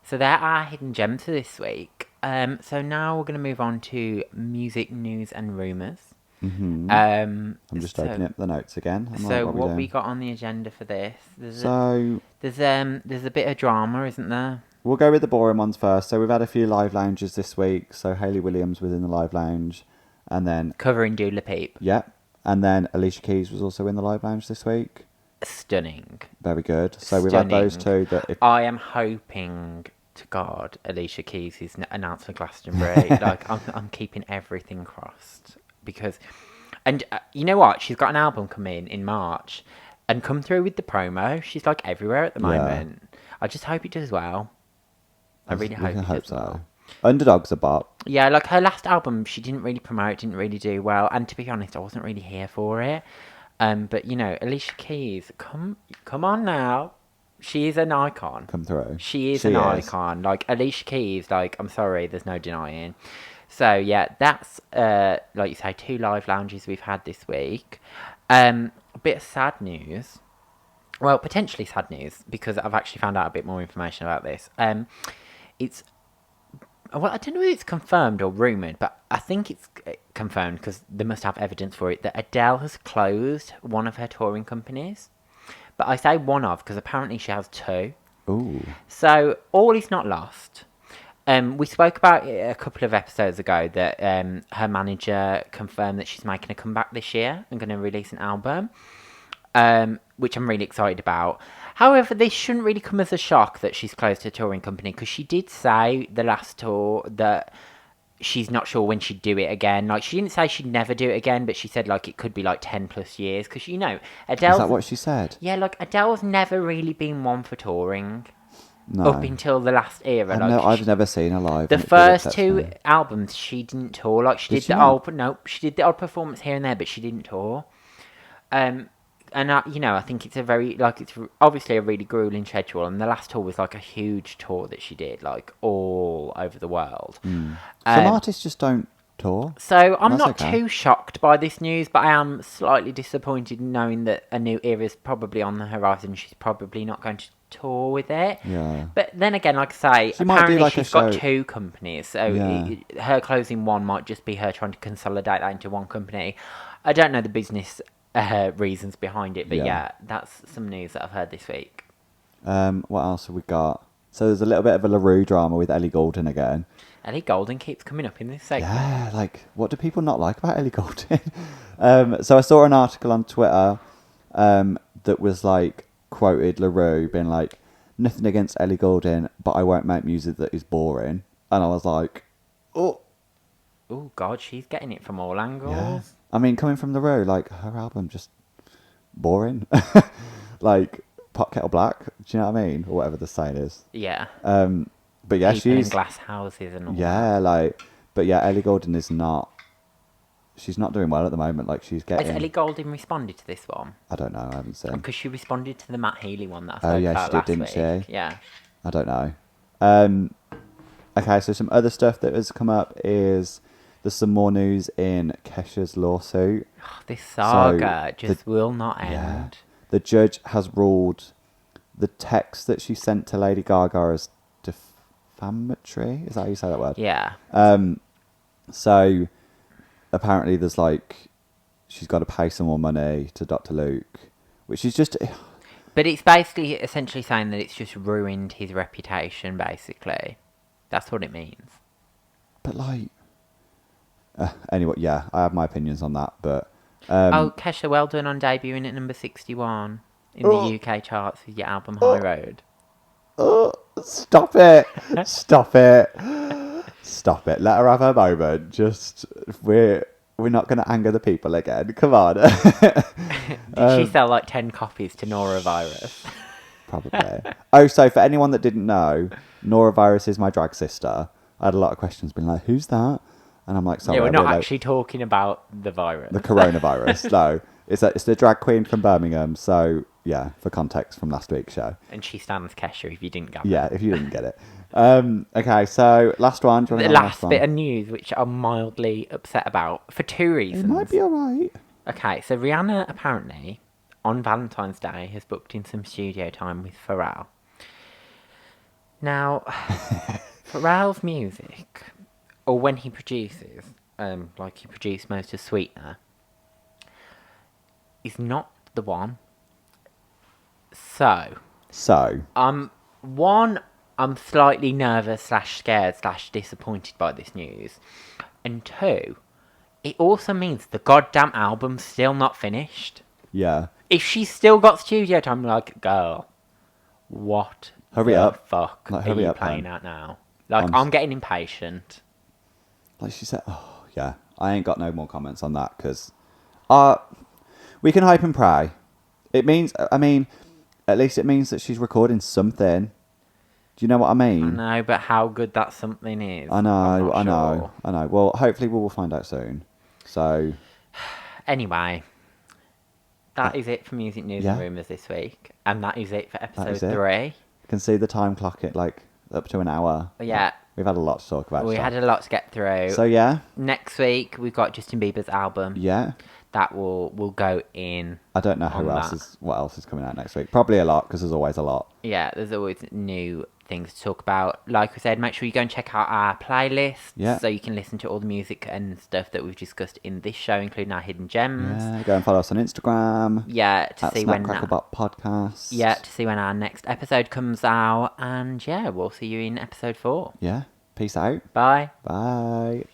Speaker 2: So there are hidden gems for this week. So now we're going to move on to music news and rumours.
Speaker 1: Mm-hmm.
Speaker 2: I'm
Speaker 1: I'm just opening up the notes again.
Speaker 2: What we got on the agenda for this? There's a bit of drama, isn't there?
Speaker 1: We'll go with the boring ones first. So we've had a few live lounges this week. So Hayley Williams was in the live lounge, and then
Speaker 2: Covering Dula Peep.
Speaker 1: yeah, and then Alicia Keys was also in the live lounge this week.
Speaker 2: Stunning.
Speaker 1: Very good. So we've had those two.
Speaker 2: I am hoping to God Alicia Keys is announced for Glastonbury. Like I'm keeping everything crossed because, and you know what? She's got an album coming in March, and come through with the promo. She's like everywhere at the moment. I just hope it does well. I really hope it does well.
Speaker 1: Underdog's a bop.
Speaker 2: Yeah, like her last album, she didn't really promote, didn't really do well, and to be honest, I wasn't really here for it. But you know, Alicia Keys, come on now, she is an icon.
Speaker 1: Come through.
Speaker 2: She is an icon. Like Alicia Keys, like I'm sorry, there's no denying. So yeah, that's like you say, 2 live lounges we've had this week. A bit of sad news. Well, potentially sad news because I've actually found out a bit more information about this. Well, I don't know if it's confirmed or rumoured, but I think it's confirmed because they must have evidence for it, that Adele has closed one of her touring companies. But I say one of because apparently she has 2.
Speaker 1: Ooh.
Speaker 2: So all is not lost. We spoke about it a couple of episodes ago that her manager confirmed that she's making a comeback this year and going to release an album, which I'm really excited about. However, this shouldn't really come as a shock that she's closed her touring company because she did say the last tour that she's not sure when she'd do it again. Like, she didn't say she'd never do it again, but she said, like, it could be, like, 10 plus years. Because, you know, Adele...
Speaker 1: Is that what she said?
Speaker 2: Yeah, like, Adele's never really been one for touring.
Speaker 1: No.
Speaker 2: Up until the last era.
Speaker 1: I've never seen her live.
Speaker 2: The first 2 albums, she didn't tour. Like, she did the odd performance here and there, but she didn't tour. And you know, I think it's it's obviously a really grueling schedule, and the last tour was like a huge tour that she did, like all over the world.
Speaker 1: Some artists just don't tour.
Speaker 2: So I'm not too shocked by this news, but I am slightly disappointed knowing that a new era is probably on the horizon. She's probably not going to tour with it.
Speaker 1: Yeah.
Speaker 2: But then again, like I say, apparently she's got 2 companies, so her closing one might just be her trying to consolidate that into one company. I don't know the business reasons behind it, but yeah, that's some news that I've heard this week.
Speaker 1: What else have we got? So there's a little bit of a LaRue drama with Ellie Goulding again.
Speaker 2: Ellie Goulding keeps coming up in this segment.
Speaker 1: Yeah, like, what do people not like about Ellie Goulding? So I saw an article on Twitter that was like, quoted LaRue being like, nothing against Ellie Goulding, but I won't make music that is boring. And I was like, Oh,
Speaker 2: Oh God, she's getting it from all angles.
Speaker 1: yeah. I mean, coming from the row, like her album just boring. Like pot kettle black. Do you know what I mean, or whatever the saying is.
Speaker 2: Yeah.
Speaker 1: But yeah,
Speaker 2: People in
Speaker 1: she's
Speaker 2: glass houses and all that.
Speaker 1: yeah, like. But yeah, Ellie Goulding is not. She's not doing well at the moment. Like she's
Speaker 2: Has
Speaker 1: getting.
Speaker 2: Ellie Goulding responded to this one?
Speaker 1: I don't know. I haven't seen.
Speaker 2: Because she responded to the Matt Healy one that I
Speaker 1: Oh
Speaker 2: spoke
Speaker 1: yeah,
Speaker 2: about
Speaker 1: she did,
Speaker 2: last
Speaker 1: didn't
Speaker 2: week.
Speaker 1: she?
Speaker 2: Yeah.
Speaker 1: I don't know. Okay, so some other stuff that has come up is there's some more news in Kesha's lawsuit.
Speaker 2: This saga just
Speaker 1: the-
Speaker 2: will not
Speaker 1: Yeah.
Speaker 2: end.
Speaker 1: The judge has ruled the text that she sent to Lady Gaga as defamatory. Is that how you say that word?
Speaker 2: Yeah.
Speaker 1: So apparently there's like she's got to pay some more money to Dr. Luke, which is just
Speaker 2: But it's basically essentially saying that it's just ruined his reputation, basically. That's what it means.
Speaker 1: but like anyway, yeah, I have my opinions on that, but
Speaker 2: Oh, Kesha, well done on debuting at number 61 in the UK charts with your album High Road.
Speaker 1: oh, stop it. Stop it. Stop it. Let her have her moment. Just we're not going to anger the people again. Come on.
Speaker 2: Did she sell like 10 copies to Norovirus?
Speaker 1: Probably. Oh, so for anyone that didn't know, Norovirus is my drag sister. I had a lot of questions being like, who's that? And I'm like, sorry.
Speaker 2: Yeah, we're not
Speaker 1: really
Speaker 2: actually talking about the virus.
Speaker 1: the coronavirus. No. It's the drag queen from Birmingham. So, yeah, for context from last week's show.
Speaker 2: And she stands Kesha if you didn't get it.
Speaker 1: Yeah, if you didn't get it. Okay, so last one. Do you
Speaker 2: The
Speaker 1: want to
Speaker 2: last
Speaker 1: one?
Speaker 2: bit of news, which I'm mildly upset about, for two reasons.
Speaker 1: It might be alright.
Speaker 2: Okay, so Rihanna apparently, on Valentine's Day, has booked in some studio time with Pharrell. Now, Pharrell's music, or when he produces, like he produced most of Sweetener, is not the one. So,
Speaker 1: So,
Speaker 2: I'm slightly nervous / scared / disappointed by this news. And two, it also means the goddamn album's still not finished.
Speaker 1: yeah.
Speaker 2: If she's still got studio time, like, girl, what
Speaker 1: Hurry
Speaker 2: the
Speaker 1: up.
Speaker 2: fuck
Speaker 1: Like,
Speaker 2: are
Speaker 1: hurry
Speaker 2: you
Speaker 1: up,
Speaker 2: playing
Speaker 1: hun.
Speaker 2: at now? Like, I'm getting impatient.
Speaker 1: Like she said, oh, yeah. I ain't got no more comments on that because we can hype and pray. It means, I mean, at least it means that she's recording something. Do you know what I mean?
Speaker 2: I know, but how good that something is.
Speaker 1: I know,
Speaker 2: I'm not
Speaker 1: I know,
Speaker 2: sure.
Speaker 1: I know. Well, hopefully we will find out soon. So,
Speaker 2: Anyway, that is it for Music News and
Speaker 1: yeah.
Speaker 2: Rumours this week. And that is it for episode
Speaker 1: is it.
Speaker 2: 3.
Speaker 1: you can see the time clock at like up to an hour.
Speaker 2: Yeah.
Speaker 1: We've had a lot to talk about.
Speaker 2: We
Speaker 1: so.
Speaker 2: had a lot to get through.
Speaker 1: So, yeah.
Speaker 2: Next week, we've got Justin Bieber's album.
Speaker 1: Yeah.
Speaker 2: That will go in.
Speaker 1: I don't know what else is coming out next week. Probably a lot because there's always a lot.
Speaker 2: Yeah, there's always new things to talk about. Like we said, make sure you go and check out our playlist.
Speaker 1: Yeah.
Speaker 2: So you can listen to all the music and stuff that we've discussed in this show, including our hidden gems.
Speaker 1: Yeah, go and follow us on Instagram.
Speaker 2: Yeah, to see when
Speaker 1: Snapcracklebot podcast.
Speaker 2: Yeah, to see when our next episode comes out. And yeah, we'll see you in episode 4.
Speaker 1: Yeah. Peace out.
Speaker 2: Bye.
Speaker 1: Bye.